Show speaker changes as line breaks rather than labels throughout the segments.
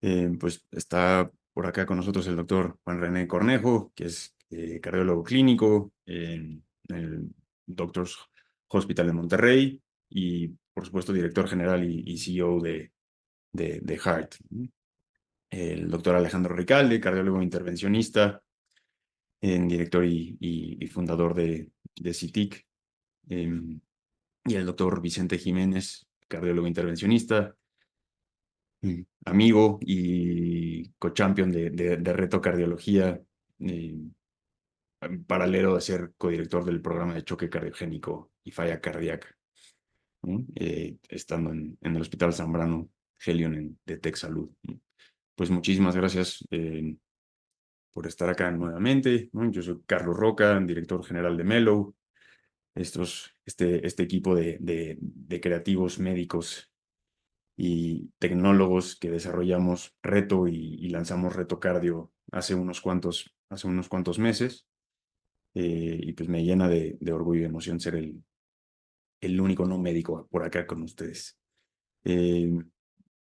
Pues está por acá con nosotros el doctor Juan René Cornejo, que es cardiólogo clínico en el Doctors Hospital de Monterrey y, por supuesto, director general y CEO de Heart. El doctor Alejandro Ricalde, cardiólogo intervencionista, director y fundador de CITIC. Y el doctor Vicente Jiménez, cardiólogo intervencionista, amigo y co-champion de Reto Cardiología, eh, paralelo a ser codirector del programa de choque cardiogénico y falla cardíaca, ¿no? Estando en el Hospital Zambrano Helion de Tech Salud, ¿no? Pues muchísimas gracias por estar acá nuevamente, ¿no? Yo soy Carlos Roca, director general de Mellow. Este equipo de creativos médicos y tecnólogos que desarrollamos Reto y lanzamos Reto Cardio hace unos cuantos meses. Y pues me llena de orgullo y emoción ser el único no médico por acá con ustedes. Eh,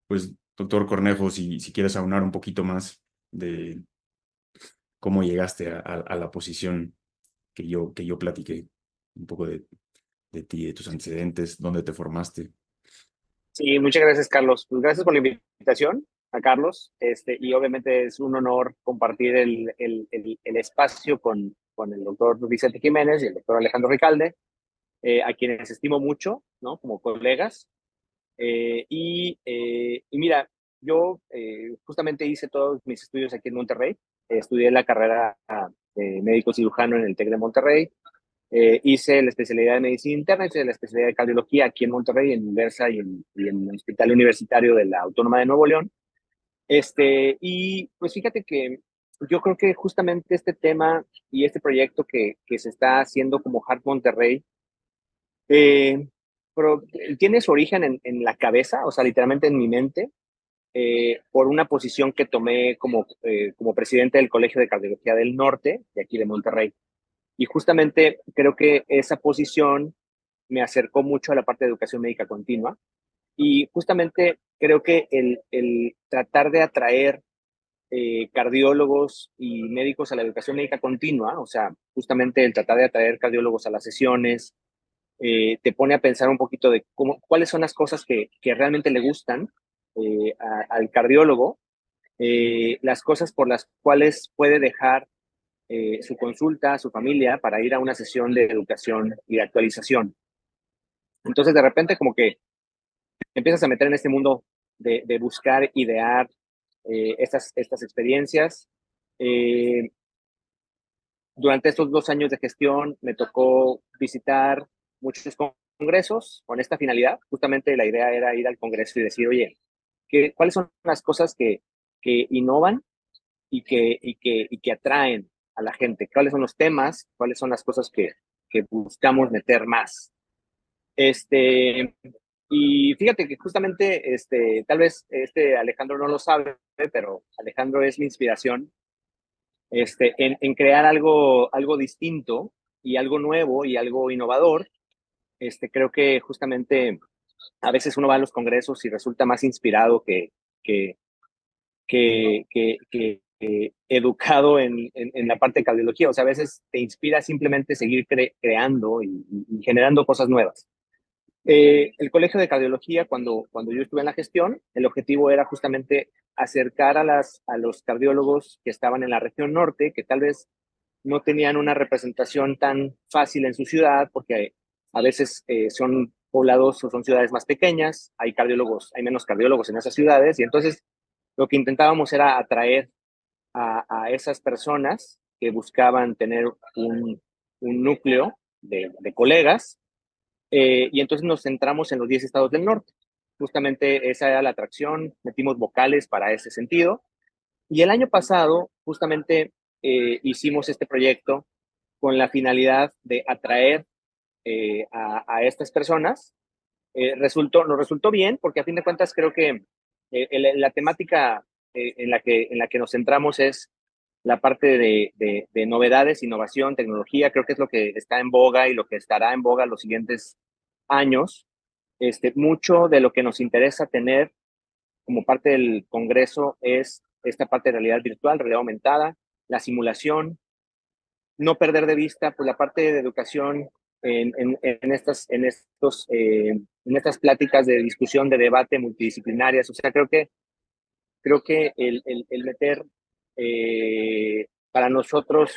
pues, doctor Cornejo, si quieres aunar un poquito más de cómo llegaste a la posición que yo platiqué, un poco de ti, de tus antecedentes, dónde te formaste.
Sí, muchas gracias, Carlos. Pues gracias por la invitación a Carlos. Y obviamente es un honor compartir el espacio con el doctor Vicente Jiménez y el doctor Alejandro Ricalde, a quienes estimo mucho, ¿no? Como colegas. Y mira, yo justamente hice todos mis estudios aquí en Monterrey. Estudié la carrera de médico cirujano en el TEC de Monterrey. Hice la especialidad de medicina interna, hice la especialidad de cardiología aquí en Monterrey, en Inversa y en el Hospital Universitario de la Autónoma de Nuevo León. Y pues fíjate que yo creo que justamente este tema y este proyecto que se está haciendo como Heart Monterrey, eh, pero tiene su origen en la cabeza, o sea, literalmente en mi mente, por una posición que tomé como presidente del Colegio de Cardiología del Norte, de aquí de Monterrey. Y justamente creo que esa posición me acercó mucho a la parte de educación médica continua. Y justamente creo que el tratar de atraer cardiólogos y médicos a la educación médica continua, o sea, justamente el tratar de atraer cardiólogos a las sesiones, te pone a pensar un poquito de cuáles son las cosas que realmente le gustan al cardiólogo, las cosas por las cuales puede dejar su consulta, su familia, para ir a una sesión de educación y de actualización. Entonces, de repente, como que empiezas a meter en este mundo de buscar, idear estas experiencias. Eh, durante estos 2 años de gestión me tocó visitar muchos congresos con esta finalidad. Justamente la idea era ir al congreso y decir, oye, ¿cuáles son las cosas que innovan y que atraen a la gente? ¿Cuáles son los temas? ¿Cuáles son las cosas que buscamos meter más? Este, y fíjate que justamente, tal vez Alejandro no lo sabe, pero Alejandro es mi inspiración, en crear algo distinto y algo nuevo y algo innovador. Creo que justamente a veces uno va a los congresos y resulta más inspirado que, que educado en la parte de cardiología. O sea, a veces te inspira simplemente seguir creando y generando cosas nuevas. El Colegio de Cardiología, cuando yo estuve en la gestión, el objetivo era justamente acercar a los cardiólogos que estaban en la región norte, que tal vez no tenían una representación tan fácil en su ciudad, porque a veces son poblados o son ciudades más pequeñas, hay menos cardiólogos en esas ciudades, y entonces lo que intentábamos era atraer a esas personas que buscaban tener un núcleo de colegas, y entonces nos centramos en los 10 estados del norte. Justamente esa era la atracción, metimos vocales para ese sentido. Y el año pasado, justamente, hicimos este proyecto con la finalidad de atraer a estas personas. Nos resultó bien, porque a fin de cuentas creo que la temática en la que nos centramos es la parte de novedades, innovación, tecnología. Creo que es lo que está en boga y lo que estará en boga los siguientes años. Mucho de lo que nos interesa tener como parte del Congreso es esta parte de realidad virtual, realidad aumentada, la simulación, no perder de vista pues, la parte de educación en estas pláticas de discusión, de debate multidisciplinarias. O sea, creo que el meter para nosotros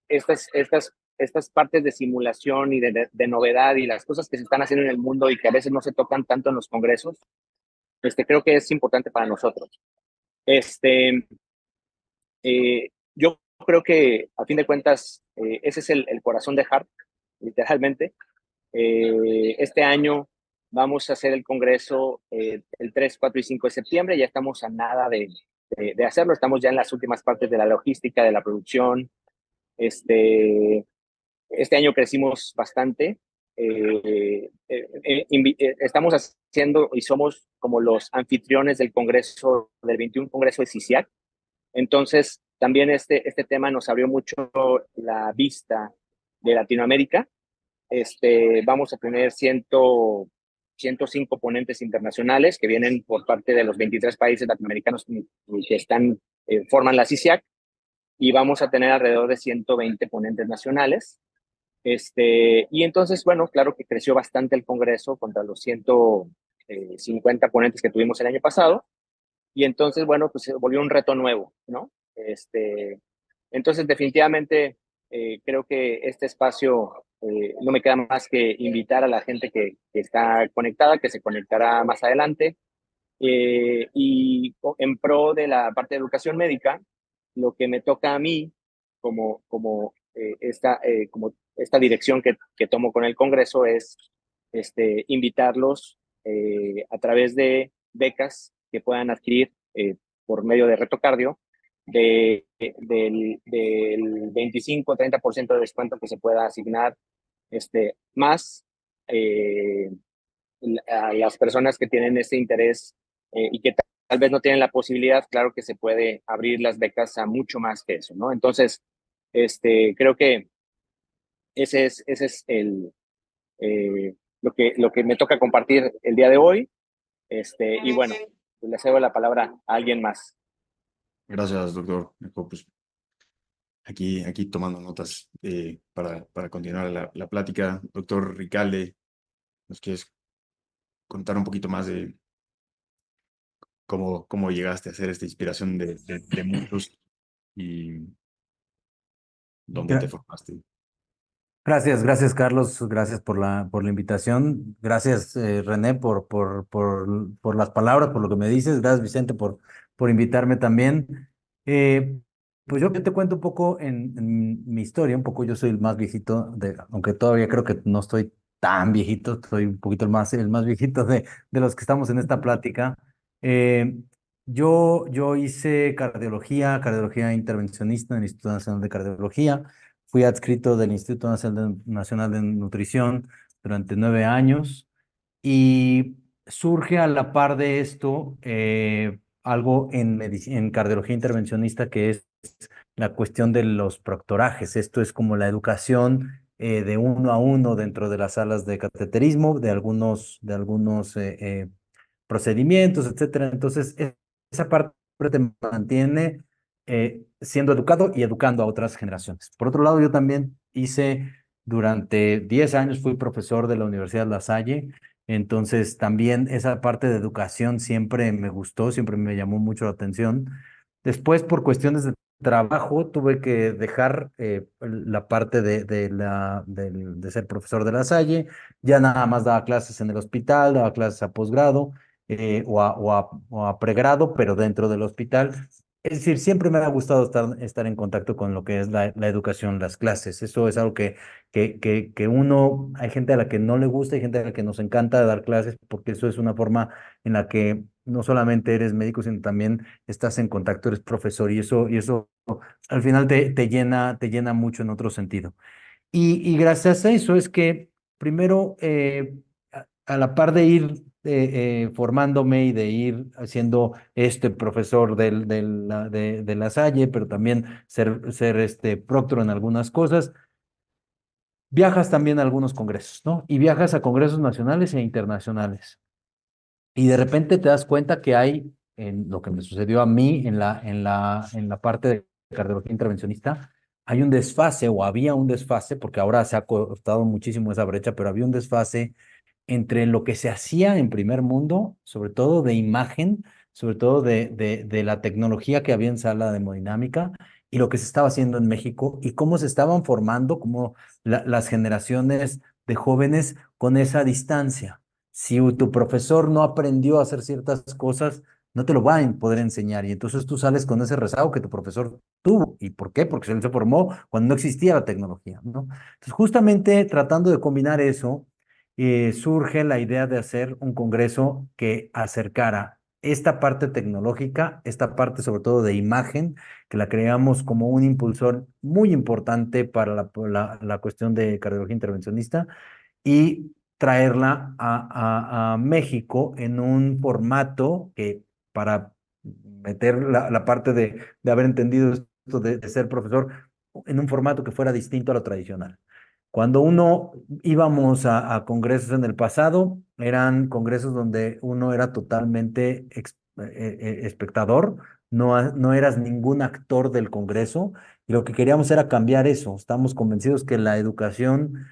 estas partes de simulación y de novedad y las cosas que se están haciendo en el mundo y que a veces no se tocan tanto en los congresos, creo que es importante para nosotros. Yo creo que a fin de cuentas ese es el corazón de HARP, literalmente. Este año vamos a hacer el congreso el 3, 4 y 5 de septiembre. Ya estamos a nada de hacerlo. Estamos ya en las últimas partes de la logística, de la producción. Este año crecimos bastante. Estamos haciendo y somos como los anfitriones del congreso, del 21 Congreso de CICIAC. Entonces, también este tema nos abrió mucho la vista de Latinoamérica. Vamos a tener 105 ponentes internacionales que vienen por parte de los 23 países latinoamericanos que forman la CICIAC, y vamos a tener alrededor de 120 ponentes nacionales. Y entonces, bueno, claro que creció bastante el Congreso contra los 150 ponentes que tuvimos el año pasado, y entonces, bueno, pues se volvió un reto nuevo, ¿no? Entonces, definitivamente, creo que este espacio no me queda más que invitar a la gente que está conectada, que se conectará más adelante. Y en pro de la parte de educación médica, lo que me toca a mí como esta dirección que tomo con el Congreso es invitarlos a través de becas que puedan adquirir por medio de Retocardio, del 25-30% de descuento que se pueda asignar, más eh, a las personas que tienen este interés y que tal vez no tienen la posibilidad. Claro que se puede abrir las becas a mucho más que eso, ¿no? Entonces, creo que ese es lo que me toca compartir el día de hoy. Y bueno, pues le cedo la palabra a alguien más.
Gracias, doctor. Pues aquí tomando notas para continuar la plática. Doctor Ricalde, ¿nos quieres contar un poquito más de cómo llegaste a ser esta inspiración de muchos y dónde te
Gra-
formaste?
Gracias, Carlos, gracias por la invitación, gracias, René, por las palabras, por lo que me dices, gracias, Vicente, por invitarme también. Eh, pues yo te cuento un poco en mi historia, un poco yo soy el más viejito, aunque todavía creo que no estoy tan viejito, soy un poquito el más viejito de los que estamos en esta plática. Eh, yo hice cardiología intervencionista en el Instituto Nacional de Cardiología. Fui adscrito del Instituto Nacional de Nutrición durante 9 años, y surge a la par de esto algo en cardiología intervencionista, que es la cuestión de los proctorajes. Esto es como la educación de uno a uno dentro de las salas de cateterismo, de algunos procedimientos, etcétera. Entonces, esa parte te mantiene siendo educado y educando a otras generaciones. Por otro lado, yo también durante 10 años fui profesor de la Universidad La Salle. Entonces, también esa parte de educación siempre me gustó, siempre me llamó mucho la atención. Después, por cuestiones de trabajo, tuve que dejar la parte de ser profesor de La Salle. Ya nada más daba clases en el hospital, daba clases a posgrado o a pregrado, pero dentro del hospital. Es decir, siempre me ha gustado estar en contacto con lo que es la educación, las clases. Eso es algo hay gente a la que no le gusta, hay gente a la que nos encanta dar clases, porque eso es una forma en la que no solamente eres médico, sino también estás en contacto, eres profesor, y eso al final te llena mucho en otro sentido. Y gracias a eso es que primero, a la par de ir formándome y de ir siendo este profesor de la Salle, pero también ser próctoro en algunas cosas, viajas también a algunos congresos, ¿no? Y viajas a congresos nacionales e internacionales. Y de repente te das cuenta que hay en lo que me sucedió a mí en la parte de cardiología intervencionista, hay un desfase o había un desfase, porque ahora se ha cortado muchísimo esa brecha, pero había un desfase entre lo que se hacía en primer mundo, sobre todo de imagen, sobre todo de la tecnología que había en sala de hemodinámica y lo que se estaba haciendo en México y cómo se estaban formando como las generaciones de jóvenes con esa distancia. Si tu profesor no aprendió a hacer ciertas cosas, no te lo va a poder enseñar y entonces tú sales con ese rezago que tu profesor tuvo. ¿Y por qué? Porque él se formó cuando no existía la tecnología, ¿no? Entonces, justamente tratando de combinar eso, surge la idea de hacer un congreso que acercara esta parte tecnológica, esta parte sobre todo de imagen, que la creamos como un impulsor muy importante para la cuestión de cardiología intervencionista y traerla a México en un formato que para meter la parte de haber entendido esto de ser profesor en un formato que fuera distinto a lo tradicional. Cuando uno íbamos a congresos en el pasado, eran congresos donde uno era totalmente espectador, no eras ningún actor del congreso, y lo que queríamos era cambiar eso. Estamos convencidos que la educación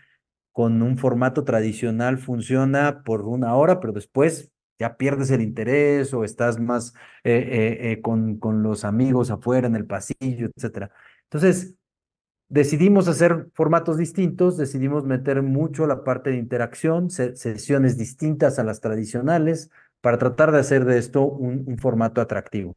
con un formato tradicional funciona por una hora, pero después ya pierdes el interés o estás más con los amigos afuera en el pasillo, etcétera. Entonces, decidimos hacer formatos distintos, decidimos meter mucho la parte de interacción, sesiones distintas a las tradicionales, para tratar de hacer de esto un formato atractivo.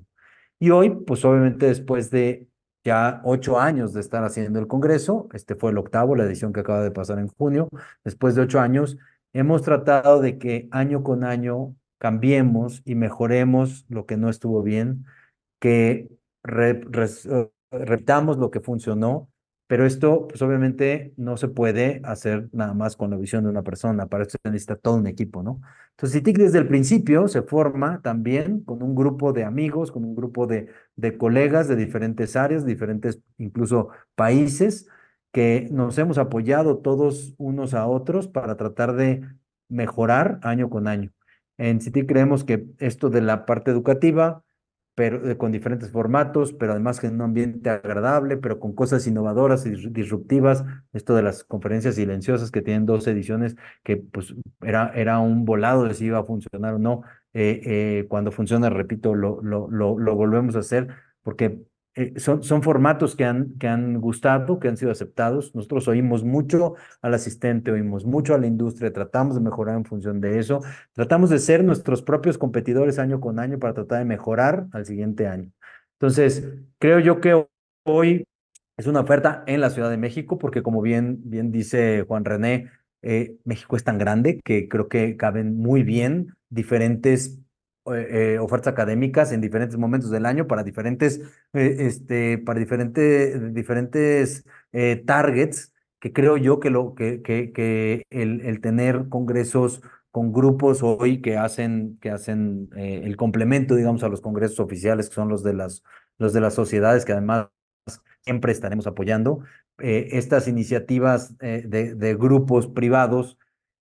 Y hoy, pues obviamente después de ya 8 años de estar haciendo el Congreso, este fue el octavo, la edición que acaba de pasar en junio, después de 8 años, hemos tratado de que año con año cambiemos y mejoremos lo que no estuvo bien, que repitamos lo que funcionó, pero esto pues obviamente no se puede hacer nada más con la visión de una persona, para eso se necesita todo un equipo, ¿no? Entonces, CITIC desde el principio se forma también con un grupo de amigos, con un grupo de colegas de diferentes áreas, diferentes incluso países, que nos hemos apoyado todos unos a otros para tratar de mejorar año con año. En CITIC creemos que esto de la parte educativa, pero con diferentes formatos, pero además en un ambiente agradable, pero con cosas innovadoras y disruptivas. Esto de las conferencias silenciosas que tienen 2 ediciones, que pues era un volado de si iba a funcionar o no. Cuando funciona, repito, lo volvemos a hacer porque son formatos que han gustado, que han sido aceptados. Nosotros oímos mucho al asistente, oímos mucho a la industria, tratamos de mejorar en función de eso. Tratamos de ser nuestros propios competidores año con año para tratar de mejorar al siguiente año. Entonces, creo yo que hoy es una oferta en la Ciudad de México, porque como bien dice Juan René, México es tan grande que creo que caben muy bien diferentes ofertas académicas en diferentes momentos del año para diferentes targets, que creo yo que el tener congresos con grupos hoy que hacen el complemento, digamos, a los congresos oficiales, que son los de las sociedades, que además siempre estaremos apoyando. Estas iniciativas de grupos privados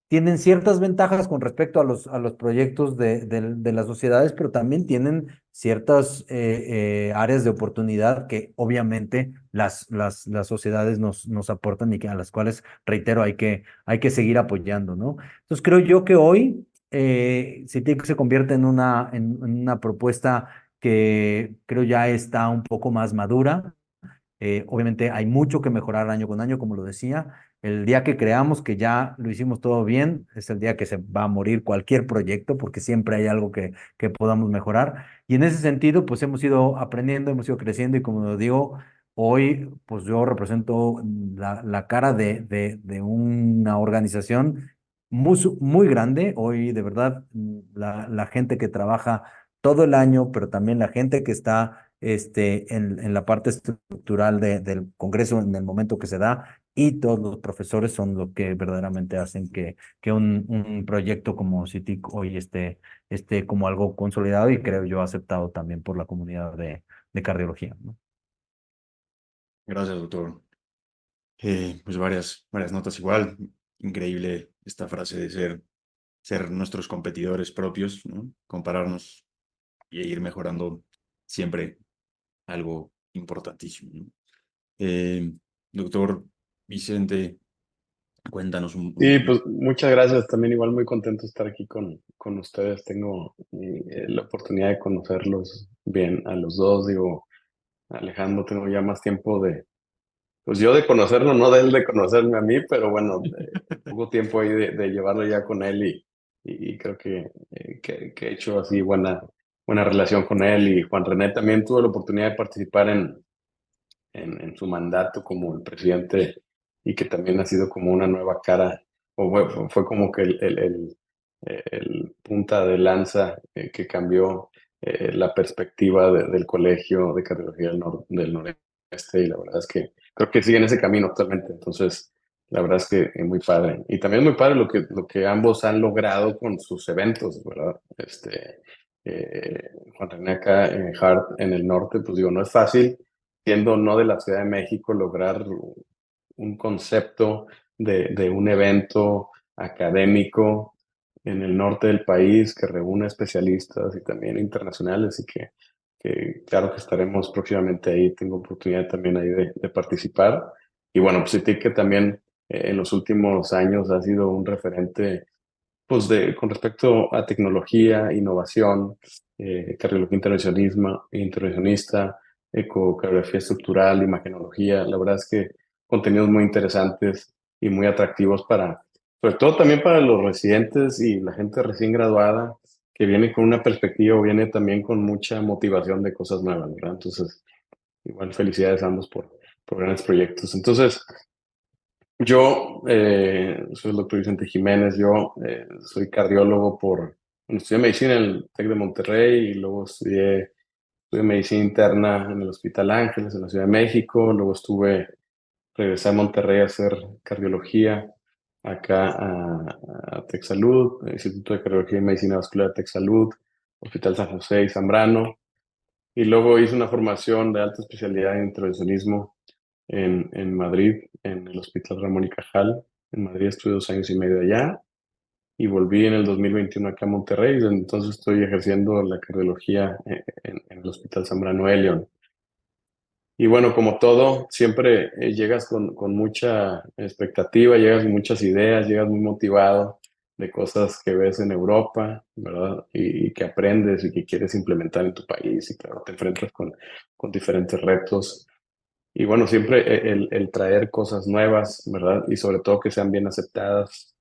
tienen ciertas ventajas con respecto a los proyectos de las sociedades, pero también tienen ciertas áreas de oportunidad que obviamente las sociedades nos aportan y a las cuales, reitero, hay que seguir apoyando, ¿no? Entonces creo yo que hoy CITIC se convierte en una propuesta que creo ya está un poco más madura. Obviamente hay mucho que mejorar año con año, como lo decía. El día que creamos que ya lo hicimos todo bien, es el día que se va a morir cualquier proyecto, porque siempre hay algo que podamos mejorar. Y en ese sentido, pues hemos ido aprendiendo, hemos ido creciendo y como lo digo, hoy pues yo represento la cara de una organización muy grande. Hoy de verdad la gente que trabaja todo el año, pero también la gente que está en la parte estructural del Congreso en el momento que se da, y todos los profesores son lo que verdaderamente hacen que un proyecto como CITIC hoy esté como algo consolidado y creo yo aceptado también por la comunidad de cardiología, ¿no?
Gracias, doctor. Pues varias notas igual. Increíble esta frase de ser nuestros competidores propios, ¿no? Compararnos ir mejorando siempre algo importantísimo, ¿no? Doctor Vicente, cuéntanos
Sí, pues muchas gracias. También igual muy contento de estar aquí con ustedes. Tengo la oportunidad de conocerlos bien a los dos. Digo, Alejandro, tengo ya más tiempo pues yo de conocerlo, no de él de conocerme a mí, pero bueno, poco tiempo ahí de llevarlo ya con él y creo que he hecho así buena relación con él. Y Juan René también tuve la oportunidad de participar en su mandato como el presidente y que también ha sido como una nueva cara, o fue como que el punta de lanza que cambió la perspectiva del Colegio de Cardiología del Noreste, y la verdad es que creo que sigue en ese camino actualmente. Entonces, la verdad es que es muy padre. Y también muy padre lo que ambos han logrado con sus eventos, ¿verdad? Juan René acá en Hart, en el norte, pues digo, no es fácil siendo no de la Ciudad de México, lograr un concepto de un evento académico en el norte del país que reúne especialistas y también internacionales y que claro que estaremos próximamente ahí. Tengo oportunidad también ahí de participar. Y bueno, pues sí que también en los últimos años ha sido un referente pues con respecto a tecnología, innovación, cardiología intervencionista, ecocardiografía estructural, imagenología. La verdad es que contenidos muy interesantes y muy atractivos sobre todo también para los residentes y la gente recién graduada que viene con una perspectiva o viene también con mucha motivación de cosas nuevas, ¿verdad? Entonces, igual felicidades a ambos por grandes proyectos. Entonces, yo soy el doctor Vicente Jiménez. Yo soy cardiólogo bueno, estudié medicina en el TEC de Monterrey y luego estudié medicina interna en el Hospital Ángeles en la Ciudad de México. Luego regresé a Monterrey a hacer cardiología acá a TecSalud, Instituto de Cardiología y Medicina Vascular de TecSalud, Hospital San José y Zambrano. Y luego hice una formación de alta especialidad en intervencionismo en Madrid, en el Hospital Ramón y Cajal. En Madrid estuve 2 años y medio allá y volví en el 2021 acá a Monterrey. Desde entonces estoy ejerciendo la cardiología en el Hospital Zambrano Elion. Y bueno, como todo, siempre llegas con mucha expectativa, llegas con muchas ideas, llegas muy motivado de cosas que ves en Europa, ¿verdad? Y que aprendes y que quieres implementar en tu país. Y claro, te enfrentas con diferentes retos. Y bueno, siempre el traer cosas nuevas, ¿verdad? Y sobre todo que sean bien aceptadas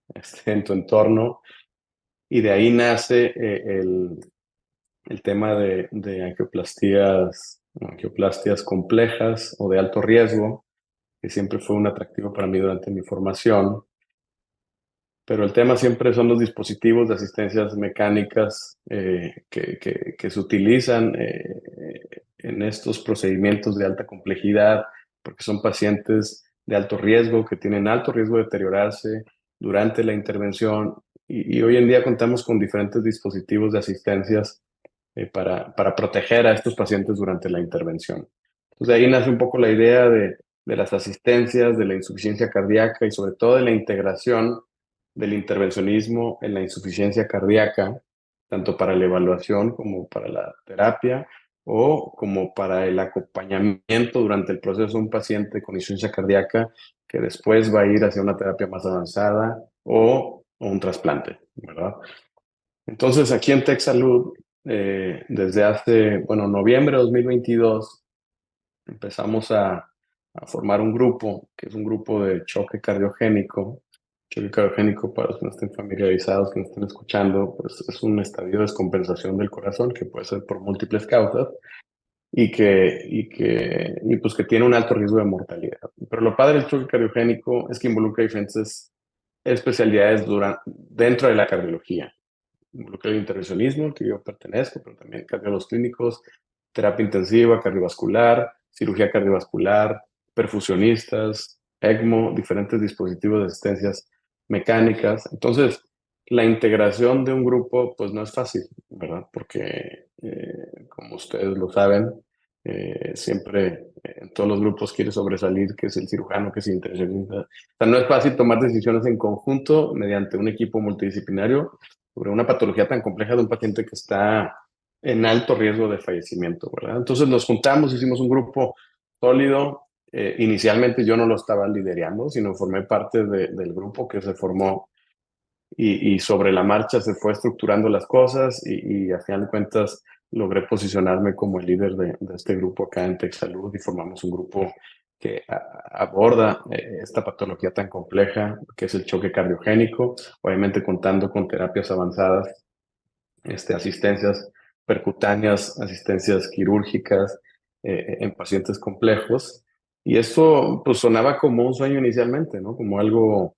en tu entorno. Y de ahí nace el tema de angioplastias complejas o de alto riesgo, que siempre fue un atractivo para mí durante mi formación. Pero el tema siempre son los dispositivos de asistencias mecánicas que se utilizan en estos procedimientos de alta complejidad, porque son pacientes de alto riesgo, que tienen alto riesgo de deteriorarse durante la intervención. Y hoy en día contamos con diferentes dispositivos de asistencias para proteger a estos pacientes durante la intervención. Entonces, de ahí nace un poco la idea de las asistencias, de la insuficiencia cardíaca y sobre todo de la integración del intervencionismo en la insuficiencia cardíaca, tanto para la evaluación como para la terapia o como para el acompañamiento durante el proceso de un paciente con insuficiencia cardíaca que después va a ir hacia una terapia más avanzada o un trasplante, ¿verdad? Entonces, aquí en TecSalud, desde bueno, noviembre de 2022, empezamos a formar un grupo, que es un grupo de choque cardiogénico. Choque cardiogénico, para los que no estén familiarizados, que no estén escuchando, pues es un estadio de descompensación del corazón que puede ser por múltiples causas y pues que tiene un alto riesgo de mortalidad. Pero lo padre del choque cardiogénico es que involucra diferentes especialidades dentro de la cardiología. Involucra el intervencionismo, al que yo pertenezco, pero también cardiólogos clínicos, terapia intensiva, cardiovascular, cirugía cardiovascular, perfusionistas, ECMO, diferentes dispositivos de asistencias mecánicas. Entonces, la integración de un grupo, pues no es fácil, ¿verdad? Porque, como ustedes lo saben, siempre en todos los grupos quiere sobresalir, que es el cirujano, que es el intervencionista. O sea, no es fácil tomar decisiones en conjunto mediante un equipo multidisciplinario sobre una patología tan compleja de un paciente que está en alto riesgo de fallecimiento, ¿verdad? Entonces nos juntamos, hicimos un grupo sólido. Inicialmente yo no lo estaba liderando, sino formé parte del grupo que se formó y sobre la marcha se fue estructurando las cosas y a final de cuentas logré posicionarme como el líder de este grupo acá en TechSalud y formamos un grupo que aborda esta patología tan compleja que es el choque cardiogénico, obviamente contando con terapias avanzadas, asistencias percutáneas, asistencias quirúrgicas en pacientes complejos. Y esto pues sonaba como un sueño inicialmente, ¿no? Como algo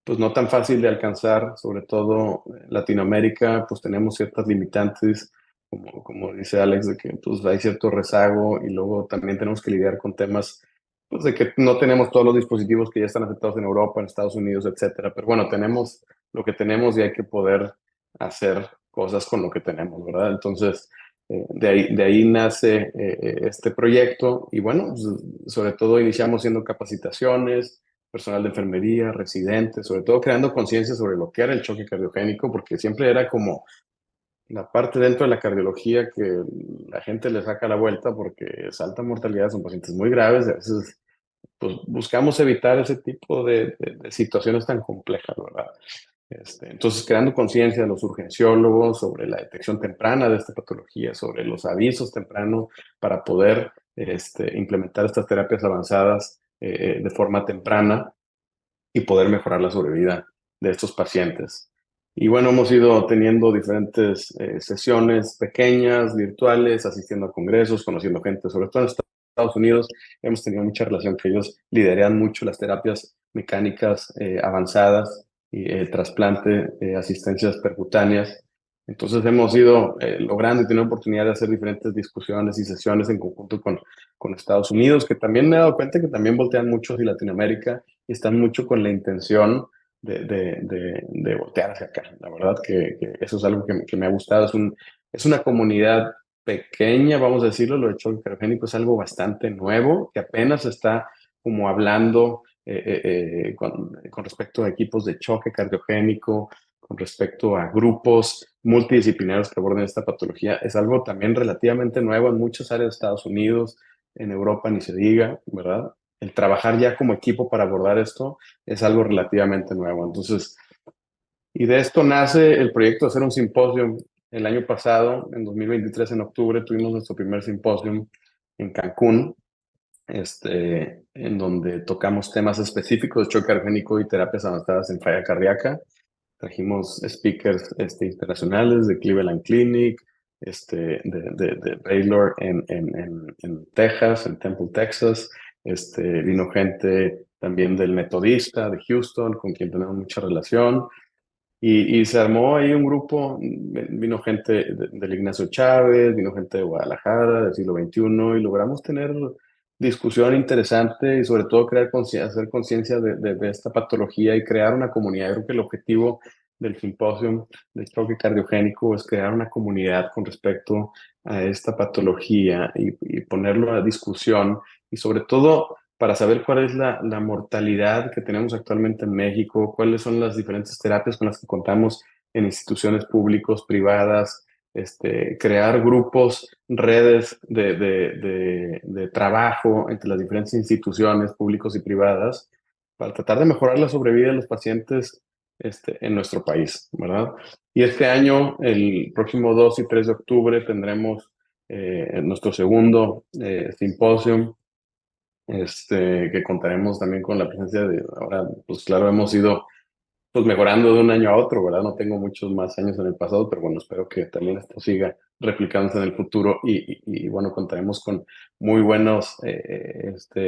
pues no tan fácil de alcanzar, sobre todo en Latinoamérica, pues tenemos ciertas limitantes, como dice Alex, de que pues hay cierto rezago y luego también tenemos que lidiar con temas, pues de que no tenemos todos los dispositivos que ya están aceptados en Europa, en Estados Unidos, etcétera. Pero bueno, tenemos lo que tenemos y hay que poder hacer cosas con lo que tenemos, ¿verdad? Entonces, de ahí nace este proyecto y bueno, pues, sobre todo iniciamos haciendo capacitaciones, personal de enfermería, residentes, sobre todo creando conciencia sobre lo que era el choque cardiogénico, porque siempre era como la parte dentro de la cardiología que la gente le saca la vuelta porque es alta mortalidad, son pacientes muy graves, y a veces pues, buscamos evitar ese tipo de situaciones tan complejas, ¿verdad? Entonces, creando conciencia de los urgenciólogos sobre la detección temprana de esta patología, sobre los avisos tempranos para poder implementar estas terapias avanzadas de forma temprana y poder mejorar la sobrevida de estos pacientes. Y bueno, hemos ido teniendo diferentes sesiones pequeñas, virtuales, asistiendo a congresos, conociendo gente, sobre todo en Estados Unidos. Hemos tenido mucha relación que ellos lideran mucho las terapias mecánicas avanzadas y el trasplante, asistencias percutáneas. Entonces hemos ido logrando y teniendo oportunidad de hacer diferentes discusiones y sesiones en conjunto con Estados Unidos, que también me he dado cuenta que también voltean mucho hacia Latinoamérica y están mucho con la intención de voltear hacia acá. La verdad que eso es algo que me ha gustado. Es una comunidad pequeña, vamos a decirlo, lo de choque cardiogénico es algo bastante nuevo, que apenas está como hablando con respecto a equipos de choque cardiogénico, con respecto a grupos multidisciplinarios que aborden esta patología. Es algo también relativamente nuevo en muchas áreas de Estados Unidos, en Europa ni se diga, ¿verdad? El trabajar ya como equipo para abordar esto es algo relativamente nuevo. Entonces, y de esto nace el proyecto de hacer un simposio. El año pasado, en 2023, en octubre, tuvimos nuestro primer simposio en Cancún, en donde tocamos temas específicos de choque cardiogénico y terapias avanzadas en falla cardíaca. Trajimos speakers internacionales de Cleveland Clinic, de Baylor en Texas, en Temple, Texas. Vino gente también del Metodista de Houston, con quien tenemos mucha relación. Y se armó ahí un grupo, vino gente del Ignacio Chávez, vino gente de Guadalajara, del siglo XXI, y logramos tener discusión interesante y sobre todo hacer conciencia de esta patología y crear una comunidad. Yo creo que el objetivo del simposio de choque cardiogénico es crear una comunidad con respecto a esta patología y ponerlo a discusión y sobre todo para saber cuál es la mortalidad que tenemos actualmente en México, cuáles son las diferentes terapias con las que contamos en instituciones públicas, privadas, crear grupos, redes de trabajo entre las diferentes instituciones públicas y privadas para tratar de mejorar la sobrevida de los pacientes en nuestro país, ¿verdad? Y este año, el próximo 2 y 3 de octubre, tendremos nuestro segundo simposio que contaremos también con la presencia de, ahora, pues claro, hemos ido pues mejorando de un año a otro, ¿verdad? No tengo muchos más años en el pasado, pero bueno, espero que también esto siga replicándose en el futuro y bueno, contaremos con muy buenos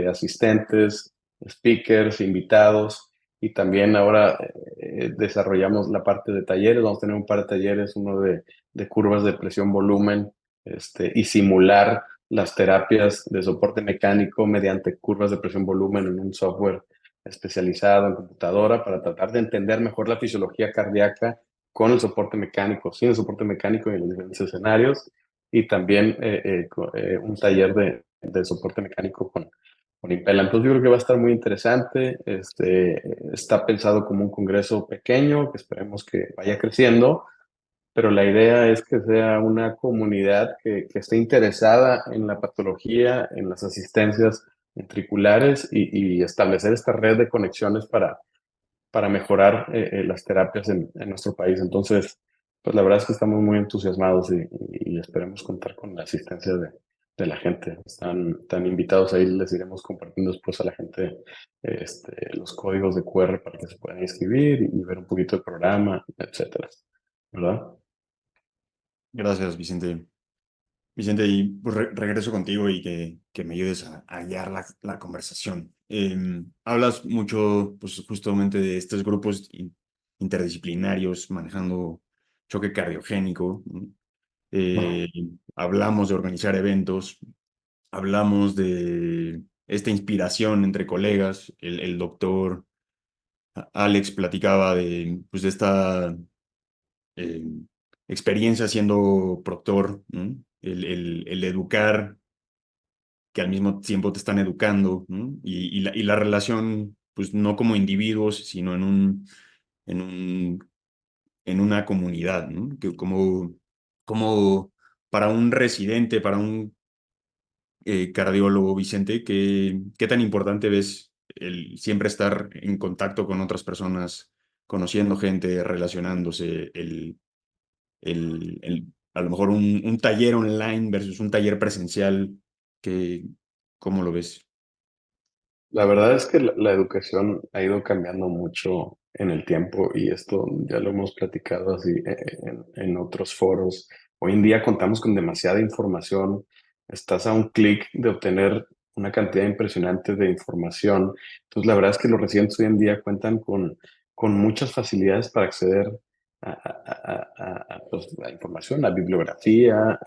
asistentes, speakers, invitados y también ahora desarrollamos la parte de talleres, vamos a tener un par de talleres, uno de curvas de presión-volumen y simular las terapias de soporte mecánico mediante curvas de presión-volumen en un software especializado en computadora para tratar de entender mejor la fisiología cardíaca con el soporte mecánico, sin el soporte mecánico en los diferentes escenarios y también un taller de soporte mecánico con Impela. Entonces yo creo que va a estar muy interesante. Está pensado como un congreso pequeño que esperemos que vaya creciendo pero la idea es que sea una comunidad que esté interesada en la patología, en las asistencias ventriculares y establecer esta red de conexiones para mejorar las terapias en nuestro país. Entonces, pues la verdad es que estamos muy entusiasmados y esperemos contar con la asistencia de la gente. Están invitados ahí, les iremos compartiendo después a la gente los códigos de QR para que se puedan inscribir y ver un poquito el programa, etcétera. ¿Verdad?
Gracias, Vicente. Vicente, y pues, regreso contigo y que me ayudes a guiar la conversación. Hablas mucho, pues justamente de estos grupos interdisciplinarios manejando choque cardiogénico, ¿no?
Bueno,
Eh, Hablamos de organizar eventos, hablamos de esta inspiración entre colegas. El doctor Alex platicaba pues, de esta eh, experiencia siendo proctor, ¿no? El educar que al mismo tiempo te están educando, ¿no? Y la relación, pues no como individuos, sino en un, en una comunidad, ¿no? Que como para un residente, para un cardiólogo, Vicente, ¿qué tan importante ves el siempre estar en contacto con otras personas, conociendo gente, relacionándose, a lo mejor un taller online versus un taller presencial, que, ¿cómo lo ves?
la verdad es que la educación ha ido cambiando mucho en el tiempo y esto ya lo hemos platicado así en otros foros. Hoy en día contamos con demasiada información. Estás a un clic de obtener una cantidad impresionante de información. Entonces, la verdad es que los residentes hoy en día cuentan con muchas facilidades para acceder pues, a información, a bibliografía,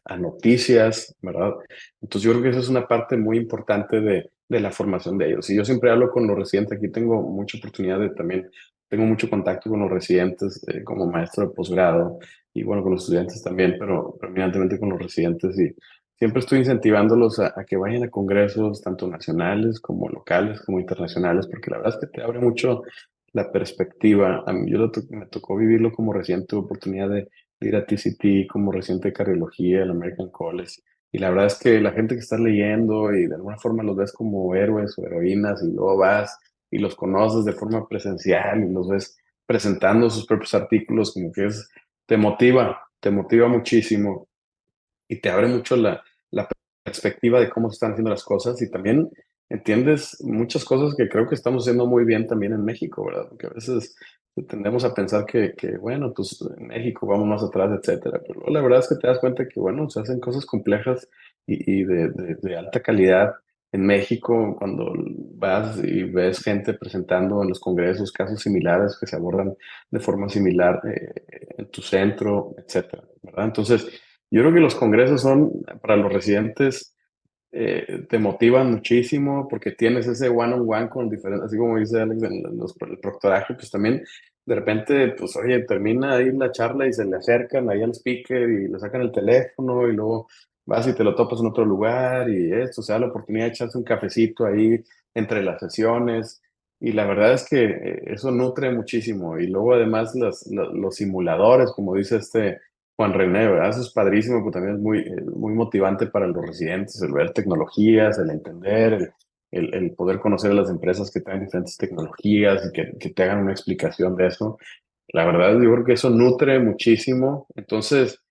a noticias, ¿verdad? Entonces, yo creo que esa es una parte muy importante de la formación de ellos. Y yo siempre hablo con los residentes, aquí tengo mucha oportunidad de también, tengo mucho contacto con los residentes como maestro de posgrado y bueno, con los estudiantes también, pero predominantemente con los residentes y siempre estoy incentivándolos a que vayan a congresos tanto nacionales como locales como internacionales, porque la verdad es que te abre mucho la perspectiva. A mí, me tocó vivirlo como residente, tuve oportunidad de ir a TCT como residente de cardiología, el American College. Y la verdad es que la gente que está leyendo y de alguna forma los ves como héroes o heroínas y luego vas y los conoces de forma presencial y los ves presentando sus propios artículos, como que te motiva muchísimo y te abre mucho la perspectiva de cómo se están haciendo las cosas y también entiendes muchas cosas que creo que estamos haciendo muy bien también en México, ¿verdad? Porque a veces tendemos a pensar bueno, pues en México vamos más atrás, etcétera, pero luego la verdad es que te das cuenta que, bueno, se hacen cosas complejas y de alta calidad en México cuando vas y ves gente presentando en los congresos casos similares que se abordan de forma similar en tu centro, etcétera, ¿verdad? Entonces, yo creo que los congresos son para los residentes, te motivan muchísimo porque tienes ese one-on-one con diferentes, así como dice Alex, el proctoraje, pues también de repente, pues oye, termina ahí la charla y se le acercan ahí al speaker y le sacan el teléfono y luego vas y te lo topas en otro lugar y esto, o sea, la oportunidad de echarse un cafecito ahí entre las sesiones. Y la verdad es que eso nutre muchísimo. Y luego además los simuladores, como dice Juan René, ¿verdad? Eso es padrísimo, pero también es muy motivante para los residentes, el ver tecnologías, el entender, el poder conocer a las empresas que traen diferentes tecnologías y que te hagan una explicación de eso. La verdad, yo creo que eso nutre muchísimo. Entonces,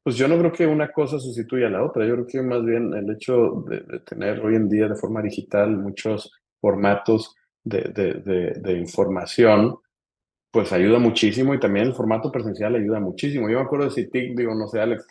pues yo no creo que una cosa sustituya a la otra. Yo creo que más bien el hecho de tener hoy en día de forma digital muchos formatos de información pues ayuda muchísimo y también el formato presencial ayuda muchísimo. Yo me acuerdo de CITIC, digo, no sé, Alex,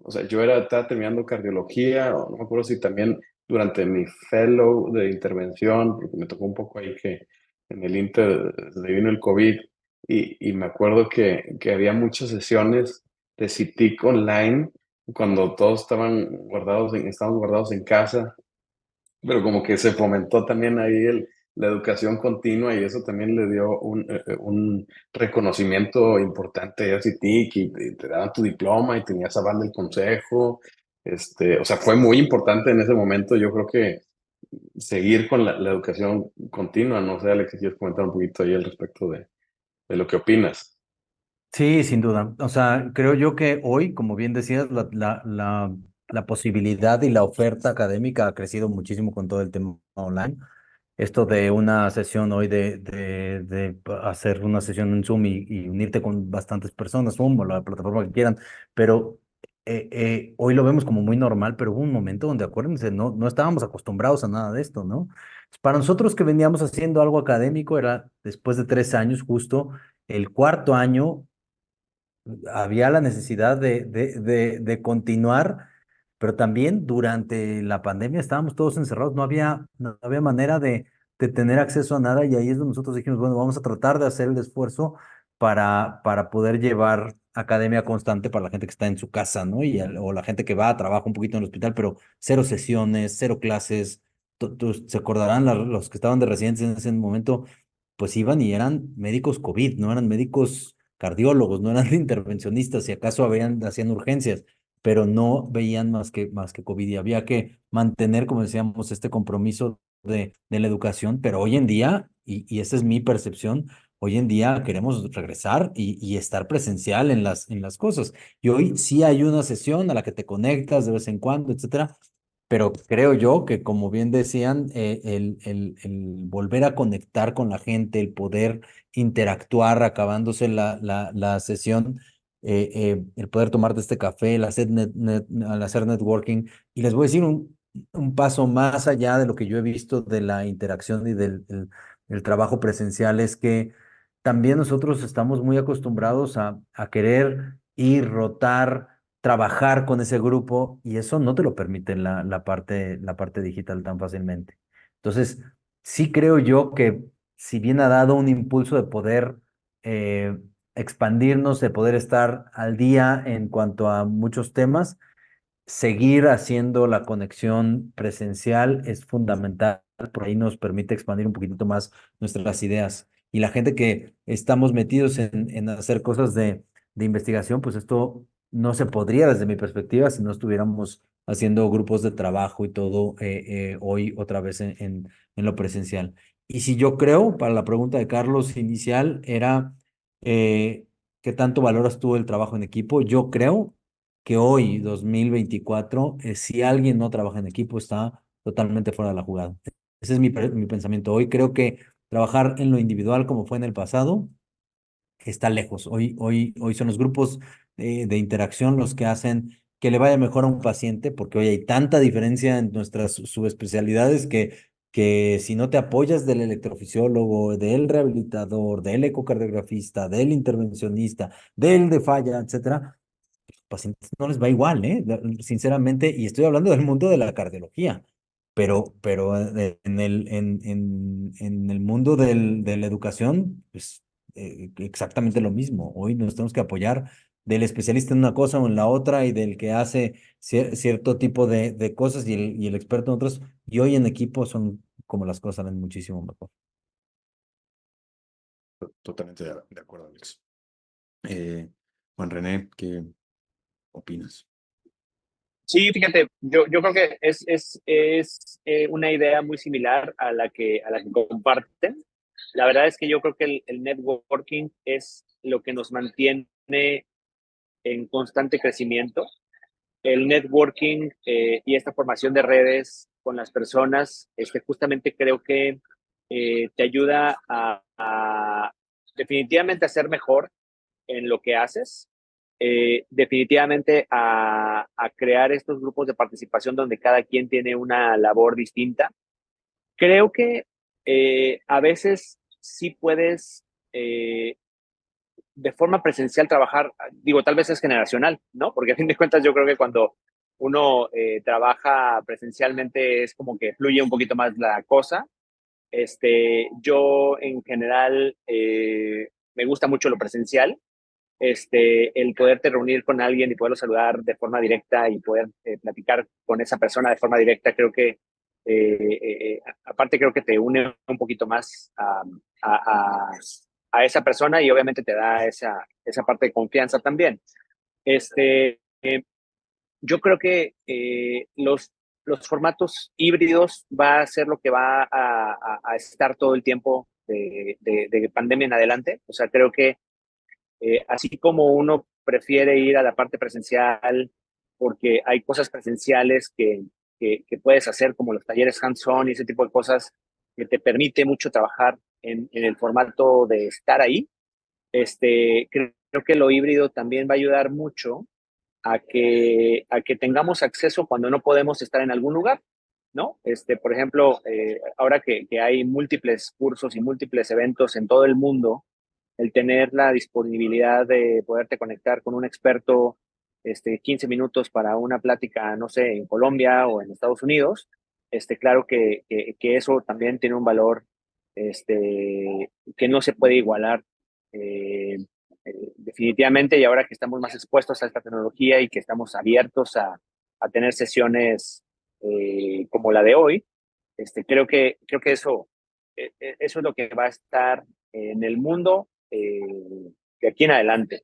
o sea, estaba terminando cardiología, o no me acuerdo si también durante mi fellow de intervención, porque me tocó un poco ahí que en el Inter le vino el COVID, y me acuerdo que había muchas sesiones de CITIC online cuando todos estábamos guardados en casa, pero como que se fomentó también ahí la educación continua y eso también le dio un reconocimiento importante a CITIC y te daban tu diploma y tenías aval del consejo. O sea, fue muy importante en ese momento. Yo creo que seguir con la educación continua. No sé, Alex, si quieres comentar un poquito ahí al respecto de lo que opinas.
Sí, sin duda. O sea, creo yo que hoy, como bien decías, la posibilidad y la oferta académica ha crecido muchísimo con todo el tema online. Esto de una sesión hoy de hacer una sesión en Zoom y unirte con bastantes personas, Zoom o la plataforma que quieran, pero hoy lo vemos como muy normal, pero hubo un momento donde, acuérdense, no estábamos acostumbrados a nada de esto, ¿no? Para nosotros que veníamos haciendo algo académico, era después de 3 años, justo el cuarto año había la necesidad de continuar, pero también durante la pandemia estábamos todos encerrados, no había manera de tener acceso a nada y ahí es donde nosotros dijimos, bueno, vamos a tratar de hacer el esfuerzo para poder llevar academia constante para la gente que está en su casa, ¿no? O la gente que va a trabajar un poquito en el hospital, pero cero sesiones, cero clases. Se acordarán los que estaban de residentes en ese momento, pues iban y eran médicos COVID, no eran médicos cardiólogos, no eran intervencionistas, si acaso hacían urgencias, pero no veían más que COVID y había que mantener, como decíamos, este compromiso de la educación, pero hoy en día, y esa es mi percepción, hoy en día queremos regresar y estar presencial en las cosas. Y hoy sí hay una sesión a la que te conectas de vez en cuando, etcétera, pero creo yo que, como bien decían, el volver a conectar con la gente, el poder interactuar acabándose la sesión, el poder tomarte este café, al hacer networking. Y les voy a decir un paso más allá de lo que yo he visto de la interacción y el trabajo presencial, es que también nosotros estamos muy acostumbrados a querer ir, rotar, trabajar con ese grupo y eso no te lo permite la parte digital tan fácilmente. Entonces, sí creo yo que si bien ha dado un impulso de poder eh, expandirnos, de poder estar al día en cuanto a muchos temas, seguir haciendo la conexión presencial es fundamental. Por ahí nos permite expandir un poquitito más nuestras ideas. Y la gente que estamos metidos en hacer cosas de investigación, pues esto no se podría desde mi perspectiva si no estuviéramos haciendo grupos de trabajo y todo hoy otra vez en lo presencial. Y si yo creo, para la pregunta de Carlos inicial, era ¿qué tanto valoras tú el trabajo en equipo? Yo creo que hoy, 2024, si alguien no trabaja en equipo, está totalmente fuera de la jugada. Ese es mi pensamiento. Hoy creo que trabajar en lo individual como fue en el pasado está lejos. Hoy son los grupos de interacción los que hacen que le vaya mejor a un paciente, porque hoy hay tanta diferencia en nuestras subespecialidades que si no te apoyas del electrofisiólogo, del rehabilitador, del ecocardiografista, del intervencionista, del de falla, etcétera, pacientes no les va igual, ¿eh? Sinceramente, y estoy hablando del mundo de la cardiología, pero en el mundo de la educación, pues exactamente lo mismo. Hoy nos tenemos que apoyar del especialista en una cosa o en la otra y del que hace cierto tipo de cosas y el experto en otras. Y hoy en equipo son como las cosas salen muchísimo mejor.
Totalmente de acuerdo, Alex. Juan René, ¿qué opinas?
Sí, fíjate, yo creo que es una idea muy similar a la que comparten. La verdad es que yo creo que el networking es lo que nos mantiene en constante crecimiento. El networking y esta formación de redes con las personas, justamente creo que te ayuda a definitivamente a ser mejor en lo que haces, definitivamente a crear estos grupos de participación donde cada quien tiene una labor distinta. Creo que a veces sí puedes de forma presencial trabajar, digo, tal vez es generacional, ¿no? Porque a fin de cuentas yo creo que cuando uno trabaja presencialmente es como que fluye un poquito más la cosa. Yo en general me gusta mucho lo presencial, el poderte reunir con alguien y poderlo saludar de forma directa y poder platicar con esa persona de forma directa, creo que, aparte creo que te une un poquito más a, a esa persona y obviamente te da esa parte de confianza también. Yo creo que los formatos híbridos va a ser lo que va a estar todo el tiempo de pandemia en adelante. O sea, creo que Así como uno prefiere ir a la parte presencial porque hay cosas presenciales que puedes hacer, como los talleres hands-on y ese tipo de cosas, que te permite mucho trabajar en el formato de estar ahí. Creo que lo híbrido también va a ayudar mucho a que tengamos acceso cuando no podemos estar en algún lugar, ¿no? Por ejemplo, ahora que hay múltiples cursos y múltiples eventos en todo el mundo, el tener la disponibilidad de poderte conectar con un experto 15 minutos para una plática, no sé, en Colombia o en Estados Unidos, claro que eso también tiene un valor que no se puede igualar eh, definitivamente, y ahora que estamos más expuestos a esta tecnología y que estamos abiertos a tener sesiones como la de hoy, creo que eso es lo que va a estar en el mundo de aquí en adelante.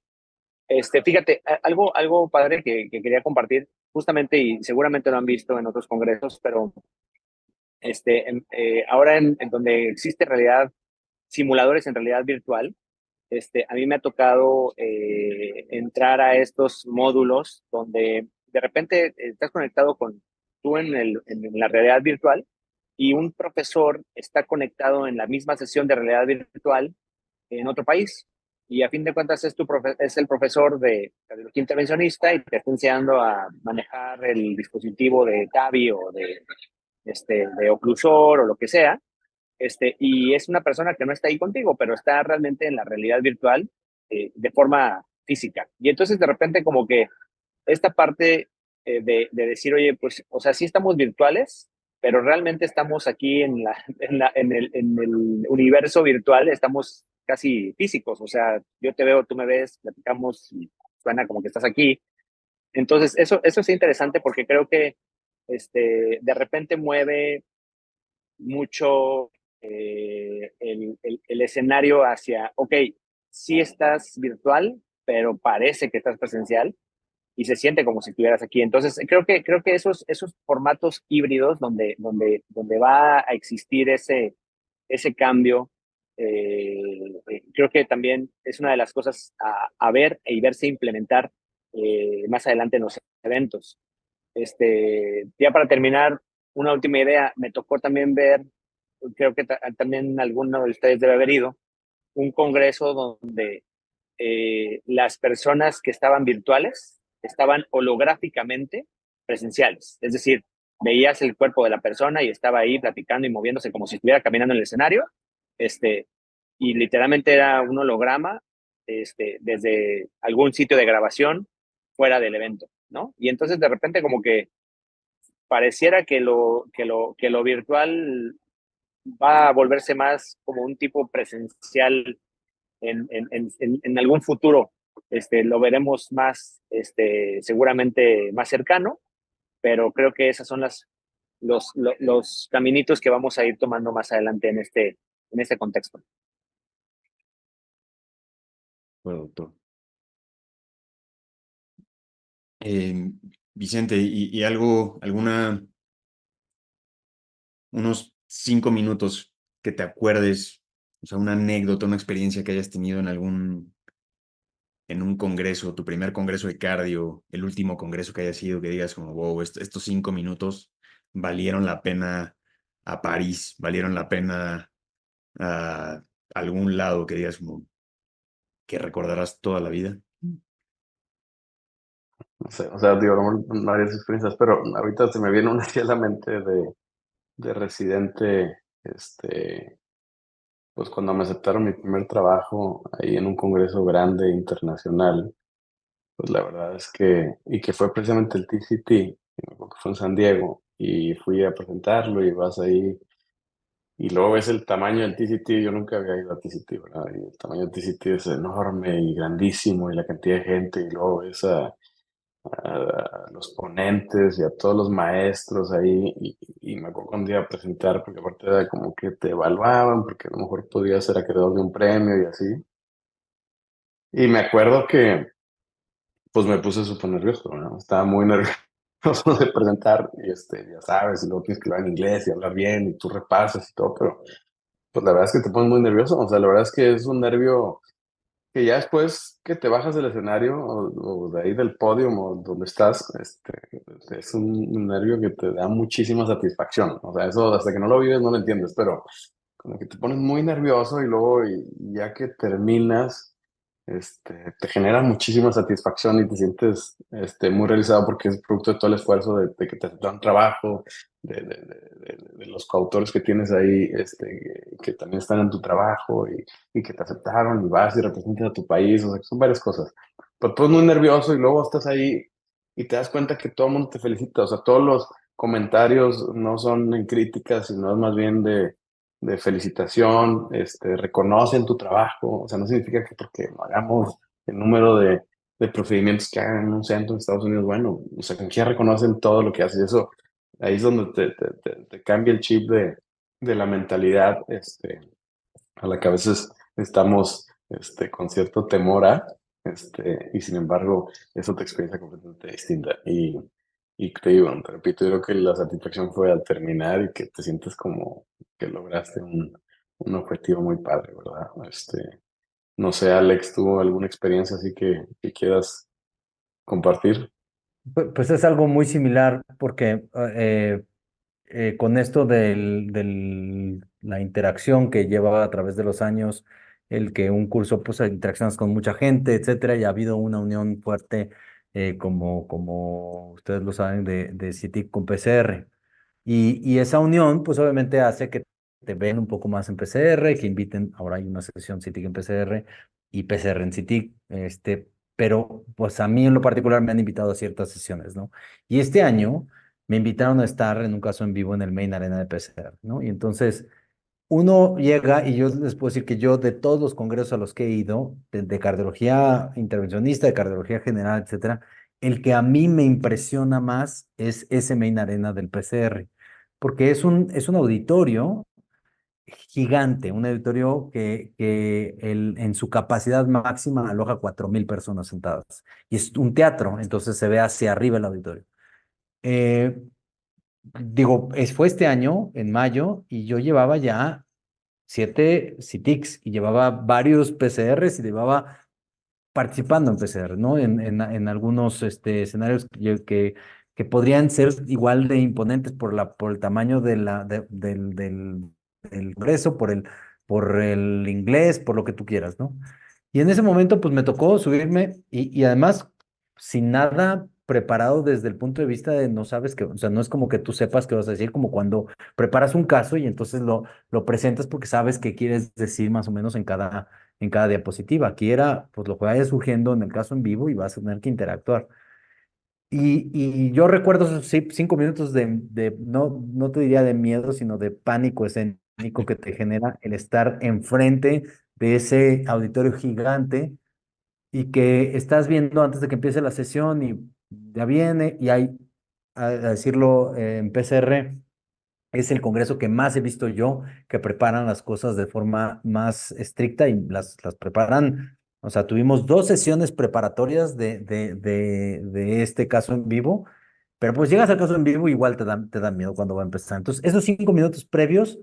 Fíjate, algo padre que quería compartir, justamente, y seguramente lo han visto en otros congresos, pero ahora en donde existe realidad, simuladores en realidad virtual, a mí me ha tocado entrar a estos módulos donde de repente estás conectado con tú en la realidad virtual y un profesor está conectado en la misma sesión de realidad virtual en otro país. Y a fin de cuentas es el profesor de cardiología intervencionista y te está enseñando a manejar el dispositivo de TAVI o de oclusor o lo que sea. Y es una persona que no está ahí contigo, pero está realmente en la realidad virtual de forma física. Y entonces de repente como que esta parte de decir, oye, pues, o sea, sí estamos virtuales, pero realmente estamos aquí en el universo virtual, estamos casi físicos, o sea, yo te veo, tú me ves, platicamos y suena como que estás aquí. Entonces, eso es interesante porque creo que de repente mueve mucho el escenario hacia, ok, sí estás virtual, pero parece que estás presencial y se siente como si estuvieras aquí. Entonces, creo que esos formatos híbridos donde va a existir ese cambio, creo que también es una de las cosas a ver y verse implementar más adelante en los eventos. Ya para terminar, una última idea, me tocó también ver, creo que también alguno de ustedes debe haber ido, un congreso donde las personas que estaban virtuales estaban holográficamente presenciales. Es decir, veías el cuerpo de la persona y estaba ahí platicando y moviéndose como si estuviera caminando en el escenario, y literalmente era un holograma desde algún sitio de grabación fuera del evento, ¿no? Y entonces de repente como que pareciera que lo virtual va a volverse más como un tipo presencial en algún futuro. Lo veremos más, seguramente más cercano, pero creo que esas son los caminitos que vamos a ir tomando más adelante en este contexto.
Bueno, doctor. Vicente, y unos 5 minutos que te acuerdes, o sea, una anécdota, una experiencia que hayas tenido en un congreso, tu primer congreso de cardio, el último congreso que haya sido, que digas como, wow, estos 5 minutos valieron la pena a París, valieron la pena a algún lado, que digas como que recordarás toda la vida.
No sé, o sea, digo, varias experiencias, pero ahorita se me viene una así a la mente de residente, pues cuando me aceptaron mi primer trabajo ahí en un congreso grande internacional, pues la verdad es que, y que fue precisamente el TCT, que fue en San Diego, y fui a presentarlo y vas ahí, y luego ves el tamaño del TCT, yo nunca había ido a TCT, ¿verdad? Y el tamaño del TCT es enorme y grandísimo, y la cantidad de gente, y luego ves a los ponentes y a todos los maestros ahí, y me acuerdo cuando iba a presentar, porque aparte era como que te evaluaban, porque a lo mejor podía ser acreedor de un premio y así. Y me acuerdo que, pues me puse súper nervioso, ¿no? Estaba muy nervioso de presentar, y ya sabes, y luego tienes que hablar en inglés y hablar bien, y tú repasas y todo, pero pues la verdad es que te pones muy nervioso, o sea, la verdad es que es un nervio que ya después que te bajas del escenario o de ahí del podio o donde estás, es un nervio que te da muchísima satisfacción. O sea, eso hasta que no lo vives no lo entiendes, pero como que te pones muy nervioso y luego y ya que terminas, te genera muchísima satisfacción y te sientes muy realizado porque es producto de todo el esfuerzo de que te dan trabajo, de los coautores que tienes ahí, que también están en tu trabajo y que te aceptaron y vas y representas a tu país, o sea, que son varias cosas. Pero tú muy nervioso y luego estás ahí y te das cuenta que todo el mundo te felicita, o sea, todos los comentarios no son en críticas, sino es más bien de felicitación, reconocen tu trabajo, o sea, no significa que porque no hagamos el número de procedimientos que hagan en un centro en Estados Unidos, bueno, o sea, que ya reconocen todo lo que haces, eso, ahí es donde te cambia el chip de la mentalidad, a la que a veces estamos, con cierto temor y sin embargo, es otra experiencia completamente distinta. Y te digo, te repito, yo creo que la satisfacción fue al terminar y que te sientes como que lograste un objetivo muy padre, ¿verdad? No sé, Alex, ¿tuvo alguna experiencia así que quieras compartir?
Pues es algo muy similar porque con esto la interacción que lleva a través de los años, el que un curso pues interaccionas con mucha gente, etcétera, y ha habido una unión fuerte, como ustedes lo saben, de CITIC con PCR. Y esa unión pues obviamente hace que te ven un poco más en PCR, que inviten, ahora hay una sesión CITIC en PCR y PCR en CITIC, pero pues a mí en lo particular me han invitado a ciertas sesiones, ¿no? Y este año me invitaron a estar en un caso en vivo en el Main Arena de PCR, ¿no? Y entonces uno llega y yo les puedo decir que yo de todos los congresos a los que he ido, de cardiología intervencionista, de cardiología general, etcétera, el que a mí me impresiona más es ese Main Arena del PCR, porque es un auditorio gigante, un auditorio que en su capacidad máxima aloja 4,000 personas sentadas. Y es un teatro, entonces se ve hacia arriba el auditorio. Eh, Digo, fue este año, en mayo, y yo llevaba ya 7 CITICs y llevaba varios PCRs y llevaba participando en PCR, ¿no? En algunos escenarios que podrían ser igual de imponentes por el tamaño del ingreso, por el inglés, por lo que tú quieras, ¿no? Y en ese momento, pues me tocó subirme y además sin nada preparado desde el punto de vista de no sabes que, o sea, no es como que tú sepas qué vas a decir, como cuando preparas un caso y entonces lo presentas porque sabes qué quieres decir más o menos en cada diapositiva. Aquí era, pues lo que vaya surgiendo en el caso en vivo y vas a tener que interactuar. Y yo recuerdo esos 5 minutos no te diría de miedo, sino de pánico escénico que te genera el estar enfrente de ese auditorio gigante y que estás viendo antes de que empiece la sesión y ya viene y hay, a decirlo en PCR, es el congreso que más he visto yo que preparan las cosas de forma más estricta y las preparan. O sea, tuvimos 2 sesiones preparatorias de este caso en vivo, pero pues llegas al caso en vivo, igual te da miedo cuando va a empezar. Entonces, esos 5 minutos previos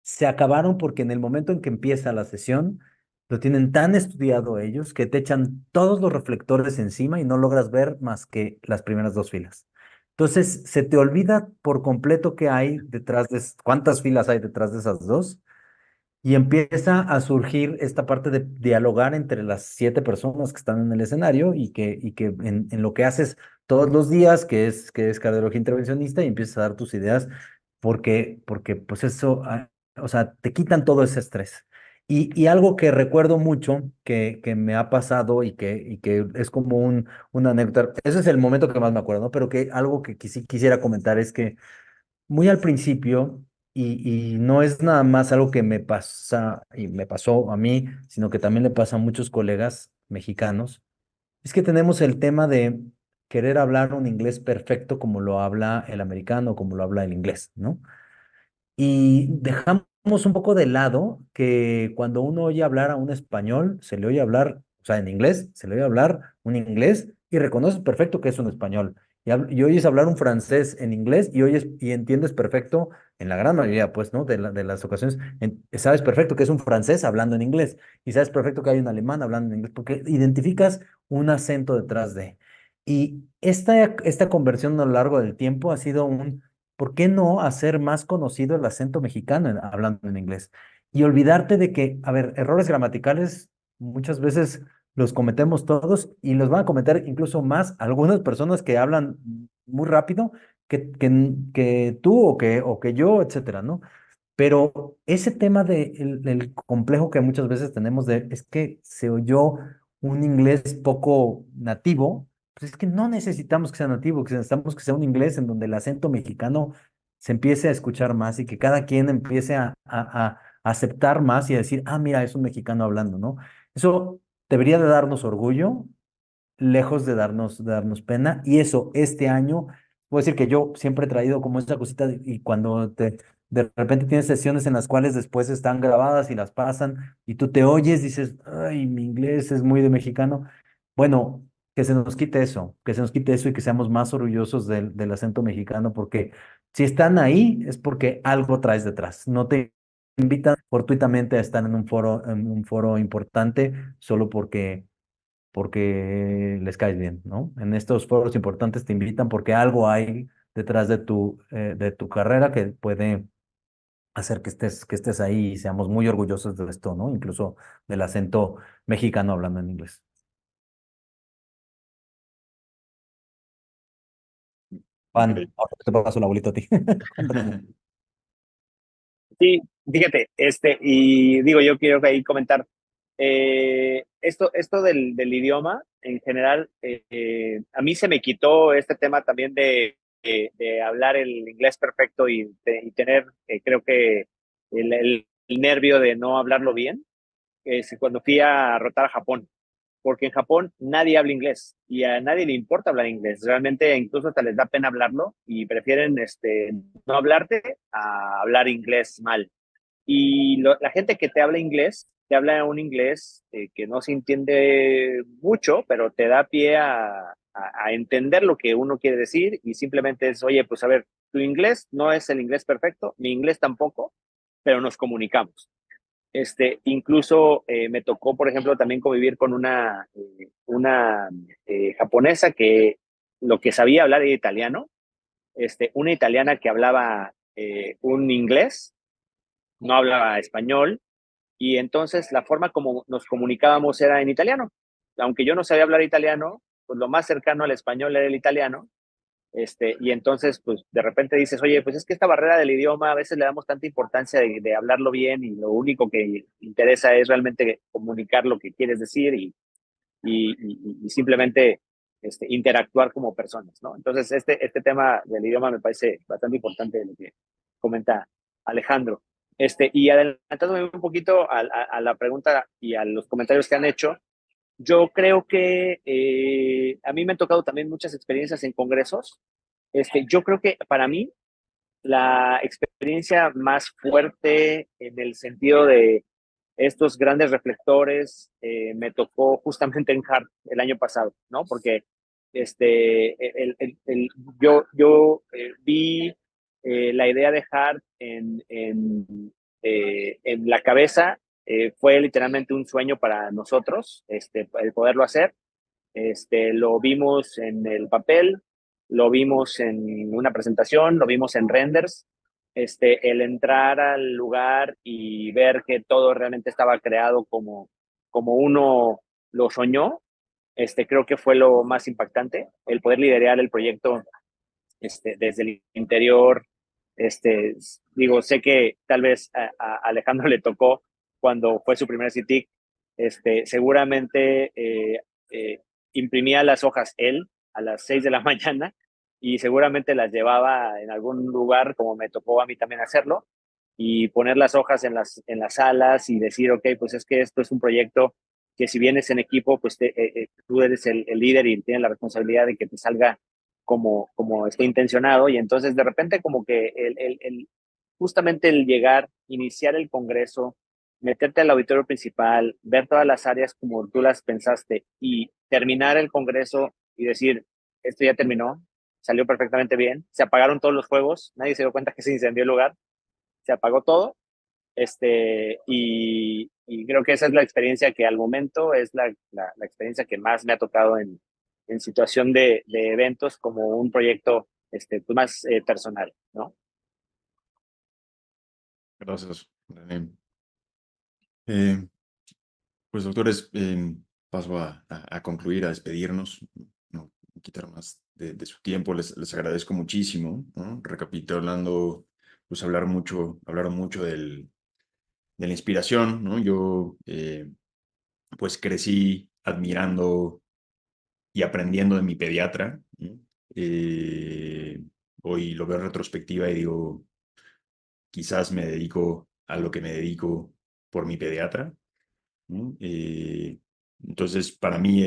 se acabaron porque en el momento en que empieza la sesión, lo tienen tan estudiado ellos que te echan todos los reflectores encima y no logras ver más que las primeras 2 filas. Entonces, se te olvida por completo qué hay detrás cuántas filas hay detrás de esas dos y empieza a surgir esta parte de dialogar entre las 7 personas que están en el escenario y que en lo que haces todos los días, que es cardiología intervencionista, y empiezas a dar tus ideas porque pues eso, o sea, te quitan todo ese estrés. Y algo que recuerdo mucho que me ha pasado y que es como una anécdota, ese es el momento que más me acuerdo, ¿no? Pero que algo que quisiera comentar es que muy al principio, y no es nada más algo que me pasa y me pasó a mí, sino que también le pasa a muchos colegas mexicanos, es que tenemos el tema de querer hablar un inglés perfecto como lo habla el americano, como lo habla el inglés, ¿no? Y dejamos un poco de lado que cuando uno oye hablar a un español, se le oye hablar, o sea, en inglés, se le oye hablar un inglés y reconoce perfecto que es un español. y oyes hablar un francés en inglés y oyes y entiendes perfecto, en la gran mayoría, pues, ¿no? De las ocasiones, sabes perfecto que es un francés hablando en inglés y sabes perfecto que hay un alemán hablando en inglés porque identificas un acento detrás de. Y esta conversión a lo largo del tiempo ha sido ¿por qué no hacer más conocido el acento mexicano hablando en inglés? Y olvidarte de que, a ver, errores gramaticales muchas veces los cometemos todos y los van a cometer incluso más algunas personas que hablan muy rápido que tú o que yo, etcétera, ¿no? Pero ese tema el complejo que muchas veces tenemos es que se oyó un inglés poco nativo, pues es que no necesitamos que sea nativo, que necesitamos que sea un inglés en donde el acento mexicano se empiece a escuchar más y que cada quien empiece a aceptar más y a decir, ah, mira, es un mexicano hablando, ¿no? Eso debería de darnos orgullo, lejos de darnos pena. Y eso, este año, puedo decir que yo siempre he traído como esa cosita y cuando de repente tienes sesiones en las cuales después están grabadas y las pasan y tú te oyes, dices, ay, mi inglés es muy de mexicano. Bueno, que se nos quite eso, que se nos quite eso y que seamos más orgullosos del acento mexicano, porque si están ahí es porque algo traes detrás. No te invitan fortuitamente a estar en un foro importante solo porque les caes bien, ¿no? En estos foros importantes te invitan porque algo hay detrás de tu carrera que puede hacer que estés ahí y seamos muy orgullosos de esto, ¿no? Incluso del acento mexicano hablando en inglés.
Increíble.
Juan, ahora te paso la bolita a ti. Cuéntame.
Sí, fíjate, y digo, yo quiero ahí comentar, esto del idioma en general, a mí se me quitó este tema también de hablar el inglés perfecto y tener, creo que el nervio de no hablarlo bien, es cuando fui a rotar a Japón, porque en Japón nadie habla inglés y a nadie le importa hablar inglés. Realmente incluso hasta les da pena hablarlo y prefieren no hablarte a hablar inglés mal. Y la gente que te habla inglés, te habla un inglés que no se entiende mucho, pero te da pie a entender lo que uno quiere decir y simplemente es, oye, pues a ver, tu inglés no es el inglés perfecto, mi inglés tampoco, pero nos comunicamos. Incluso me tocó, por ejemplo, también convivir con una japonesa que lo que sabía hablar era italiano, una italiana que hablaba un inglés, no hablaba español, y entonces la forma como nos comunicábamos era en italiano. Aunque yo no sabía hablar italiano, pues lo más cercano al español era el italiano, y entonces, pues de repente dices, oye, pues es que esta barrera del idioma a veces le damos tanta importancia de hablarlo bien y lo único que interesa es realmente comunicar lo que quieres decir y simplemente interactuar como personas, ¿no? Entonces, este tema del idioma me parece bastante importante de lo que comenta Alejandro. Y adelantándome un poquito a la pregunta y a los comentarios que han hecho, yo creo que a mí me han tocado también muchas experiencias en congresos. Yo creo que para mí la experiencia más fuerte en el sentido de estos grandes reflectores me tocó justamente en Hart el año pasado, ¿no? Porque yo vi la idea de Hart en la cabeza, fue literalmente un sueño para nosotros, el poderlo hacer. Lo vimos en el papel, lo vimos en una presentación, lo vimos en renders. El entrar al lugar y ver que todo realmente estaba creado como uno lo soñó, creo que fue lo más impactante, el poder liderar el proyecto desde el interior. Digo, sé que tal vez a Alejandro le tocó cuando fue su primer CITIC, seguramente imprimía las hojas él a las 6 de la mañana y seguramente las llevaba en algún lugar, como me tocó a mí también hacerlo, y poner las hojas en las salas y decir, ok, pues es que esto es un proyecto que si vienes en equipo, pues tú eres el líder y tienes la responsabilidad de que te salga como esté intencionado. Y entonces de repente como que justamente el llegar, iniciar el congreso, meterte al auditorio principal, ver todas las áreas como tú las pensaste y terminar el congreso y decir, esto ya terminó, salió perfectamente bien. Se apagaron todos los fuegos, nadie se dio cuenta que se incendió el lugar, se apagó todo. Y creo que esa es la experiencia que al momento es la experiencia que más me ha tocado en situación de eventos como un proyecto pues más personal, ¿no?
Gracias, René. Eh, pues, doctores, paso a concluir, a despedirnos, no quitar más de su tiempo. Les agradezco muchísimo, ¿no? Recapitulando, pues hablaron mucho de la inspiración, ¿no? Yo, pues crecí admirando y aprendiendo de mi pediatra, ¿no? Eh, Hoy lo veo en retrospectiva y digo, quizás me dedico a lo que me dedico por mi pediatra, ¿no? Entonces, para mí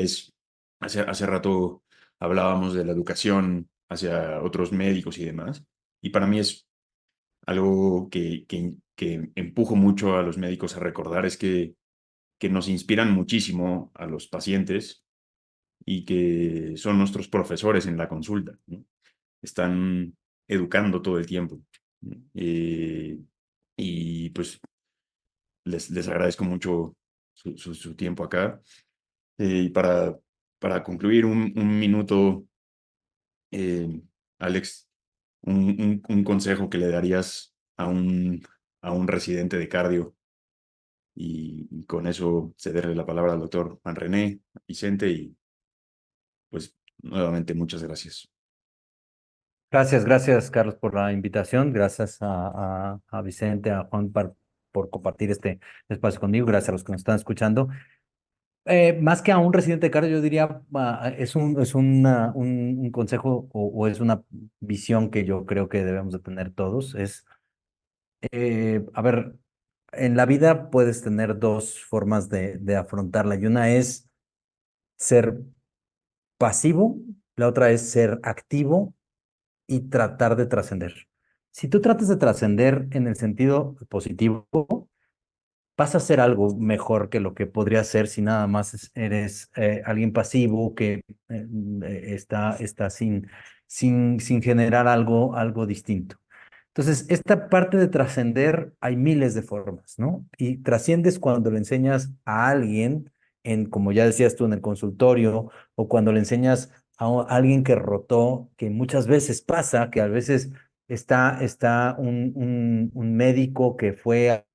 hace rato hablábamos de la educación hacia otros médicos y demás, y para mí es algo que empujo mucho a los médicos a recordar, es que nos inspiran muchísimo a los pacientes y que son nuestros profesores en la consulta, ¿no? Están educando todo el tiempo, ¿no? Y pues les agradezco mucho su tiempo acá. Y para concluir, un minuto, eh, Alex, un consejo que le darías a un residente de cardio, y con eso cederle la palabra al doctor Juan René Vicente, y pues nuevamente muchas gracias.
Gracias, Carlos, por la invitación. Gracias a Vicente, a Juan por compartir este espacio conmigo. Gracias a los que nos están escuchando. Más que a un residente de cardio, yo diría, un consejo o es una visión que yo creo que debemos de tener todos. A ver, en la vida puedes tener dos formas de afrontarla y una es ser pasivo, la otra es ser activo y tratar de trascender. Si tú tratas de trascender en el sentido positivo, vas a hacer algo mejor que lo que podría ser si nada más eres alguien pasivo que está sin generar algo distinto. Entonces, esta parte de trascender hay miles de formas, ¿no? Y trasciendes cuando le enseñas a alguien, como ya decías tú, en el consultorio, o cuando le enseñas a alguien que rotó, que muchas veces pasa, que a veces está un médico que fue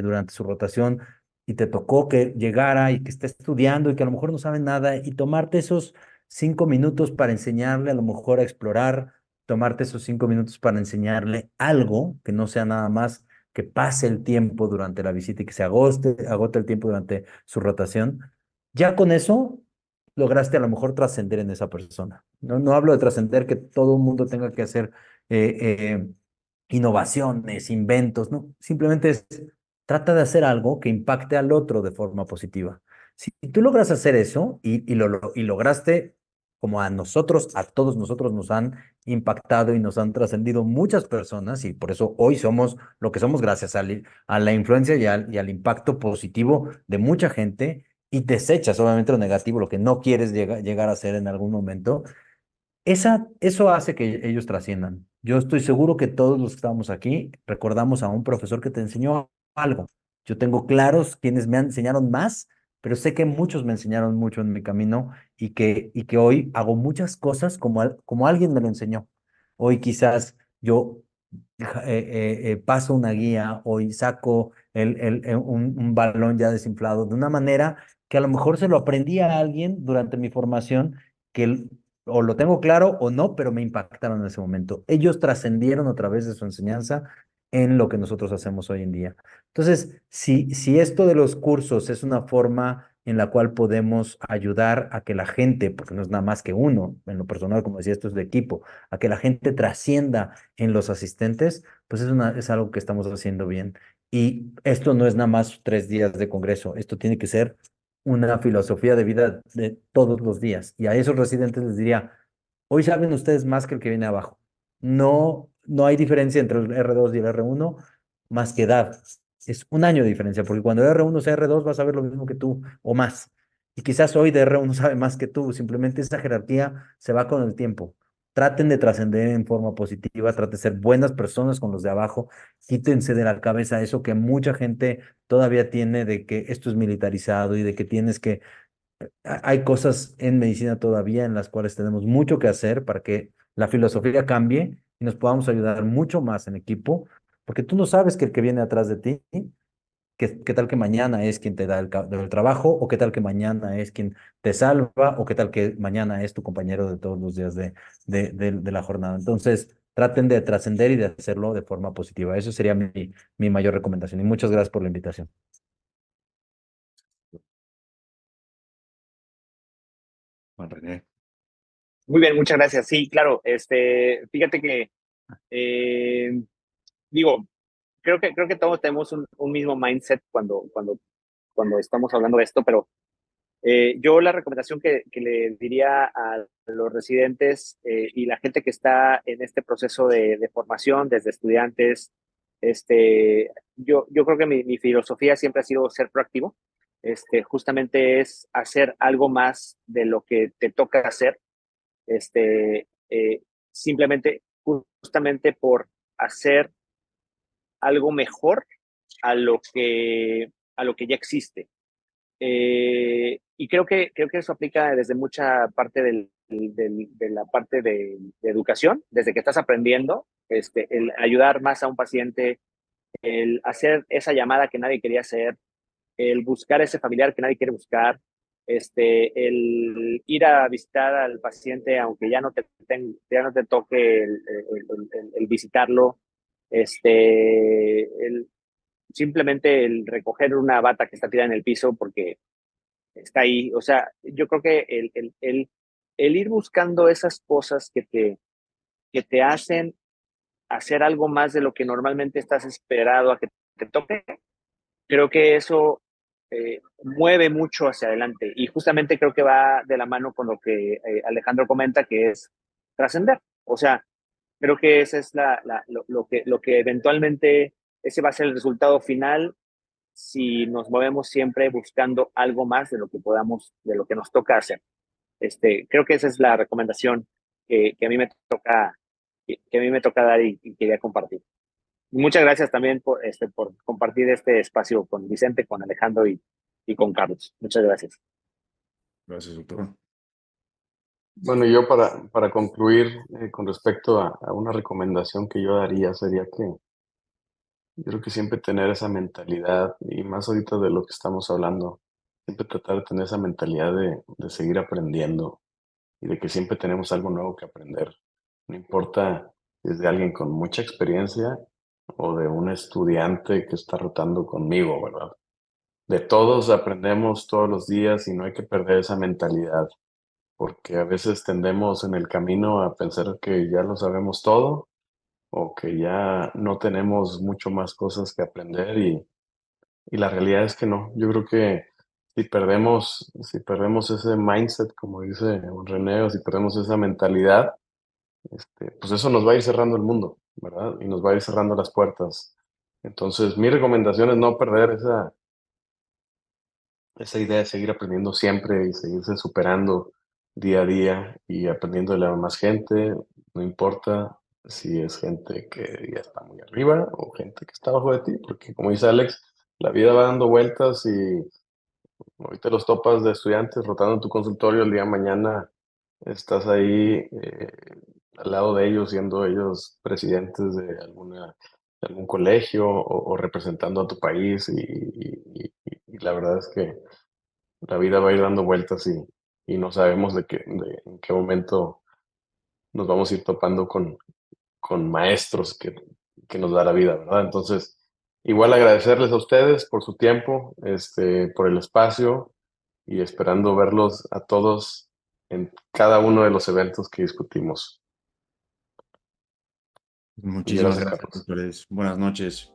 durante su rotación y te tocó que llegara y que esté estudiando y que a lo mejor no sabe nada y tomarte esos 5 minutos para enseñarle a lo mejor a explorar, tomarte esos 5 minutos para enseñarle algo que no sea nada más que pase el tiempo durante la visita y que se agote el tiempo durante su rotación. Ya con eso lograste a lo mejor trascender en esa persona. No hablo de trascender que todo el mundo tenga que hacer eh, eh, innovaciones, inventos, no, simplemente trata de hacer algo que impacte al otro de forma positiva. Si tú logras hacer eso y lograste, como a todos nosotros nos han impactado y nos han trascendido muchas personas, y por eso hoy somos lo que somos gracias a la influencia y al impacto positivo de mucha gente, y desechas obviamente lo negativo, lo que no quieres llegar a ser en algún momento. Eso hace que ellos trasciendan. Yo estoy seguro que todos los que estamos aquí recordamos a un profesor que te enseñó algo. Yo tengo claros quienes me enseñaron más, pero sé que muchos me enseñaron mucho en mi camino y que hoy hago muchas cosas como alguien me lo enseñó. Hoy quizás yo paso una guía, hoy saco un balón ya desinflado de una manera que a lo mejor se lo aprendí a alguien durante mi formación que o lo tengo claro o no, pero me impactaron en ese momento. Ellos trascendieron a través de su enseñanza en lo que nosotros hacemos hoy en día. Entonces, si esto de los cursos es una forma en la cual podemos ayudar a que la gente, porque no es nada más que uno, en lo personal, como decía, esto es de equipo, a que la gente trascienda en los asistentes, pues es algo que estamos haciendo bien. Y esto no es nada más 3 días de congreso, esto tiene que ser una filosofía de vida de todos los días. Y a esos residentes les diría, hoy saben ustedes más que el que viene abajo. No hay diferencia entre el R2 y el R1 más que edad. Es un año de diferencia, porque cuando el R1 sea R2 vas a saber lo mismo que tú o más. Y quizás hoy de R1 sabe más que tú, simplemente esa jerarquía se va con el tiempo. traten de trascender en forma positiva, traten de ser buenas personas con los de abajo, quítense de la cabeza eso que mucha gente todavía tiene de que esto es militarizado y de que tienes que hay cosas en medicina todavía en las cuales tenemos mucho que hacer para que la filosofía cambie y nos podamos ayudar mucho más en equipo, porque tú no sabes que el que viene atrás de ti, qué tal que mañana es quien te da el trabajo, o qué tal que mañana es quien te salva, o qué tal que mañana es tu compañero de todos los días de la jornada. Entonces, traten de trascender y de hacerlo de forma positiva. Eso sería mi mayor recomendación. Y muchas gracias por la invitación.
Juan René.
Muy bien, muchas gracias. Sí, claro, fíjate que, digo, creo que todos tenemos un mismo mindset cuando estamos hablando de esto, pero yo la recomendación que le diría a los residentes y la gente que está en este proceso de formación, desde estudiantes, yo creo que mi filosofía siempre ha sido ser proactivo. Justamente es hacer algo más de lo que te toca hacer, simplemente, justamente por hacer algo mejor a lo que ya existe. Y creo que eso aplica desde mucha parte de la parte de educación, desde que estás aprendiendo, el ayudar más a un paciente, el hacer esa llamada que nadie quería hacer, el buscar ese familiar que nadie quiere buscar, el ir a visitar al paciente aunque ya no te toque el visitarlo, simplemente el recoger una bata que está tirada en el piso porque está ahí. O sea, yo creo que el ir buscando esas cosas que te hacen hacer algo más de lo que normalmente estás esperado a que te toque, creo que eso mueve mucho hacia adelante. Y justamente creo que va de la mano con lo que Alejandro comenta, que es trascender. O sea, creo que ese es lo que eventualmente, ese va a ser el resultado final si nos movemos siempre buscando algo más de lo que podamos, de lo que nos toca hacer. Creo que esa es la recomendación que a mí me toca, que a mí me toca dar y quería compartir. Muchas gracias también por compartir este espacio con Vicente, con Alejandro y con Carlos. Muchas gracias.
Gracias, doctor.
Bueno, yo para concluir con respecto a una recomendación que yo daría sería que yo creo que siempre tener esa mentalidad, y más ahorita de lo que estamos hablando, siempre tratar de tener esa mentalidad de seguir aprendiendo y de que siempre tenemos algo nuevo que aprender. No importa si es de alguien con mucha experiencia o de un estudiante que está rotando conmigo, ¿verdad? De todos aprendemos todos los días y no hay que perder esa mentalidad, porque a veces tendemos en el camino a pensar que ya lo sabemos todo o que ya no tenemos mucho más cosas que aprender y la realidad es que no. Yo creo que si perdemos ese mindset, como dice René, o si perdemos esa mentalidad, pues eso nos va a ir cerrando el mundo, ¿verdad? Y nos va a ir cerrando las puertas. Entonces, mi recomendación es no perder esa idea de seguir aprendiendo siempre y seguirse superando día a día y aprendiéndole a más gente, no importa si es gente que ya está muy arriba o gente que está abajo de ti, porque como dice Alex, la vida va dando vueltas y hoy te los topas de estudiantes rotando en tu consultorio, el día de mañana estás ahí al lado de ellos, siendo ellos presidentes de algún colegio o representando a tu país y la verdad es que la vida va a ir dando vueltas y no sabemos en qué momento nos vamos a ir topando con maestros que nos da la vida, ¿verdad? Entonces, igual agradecerles a ustedes por su tiempo, por el espacio y esperando verlos a todos en cada uno de los eventos que discutimos. Y
Muchísimas
gracias,
gracias,
Carlos.
doctores. Buenas noches.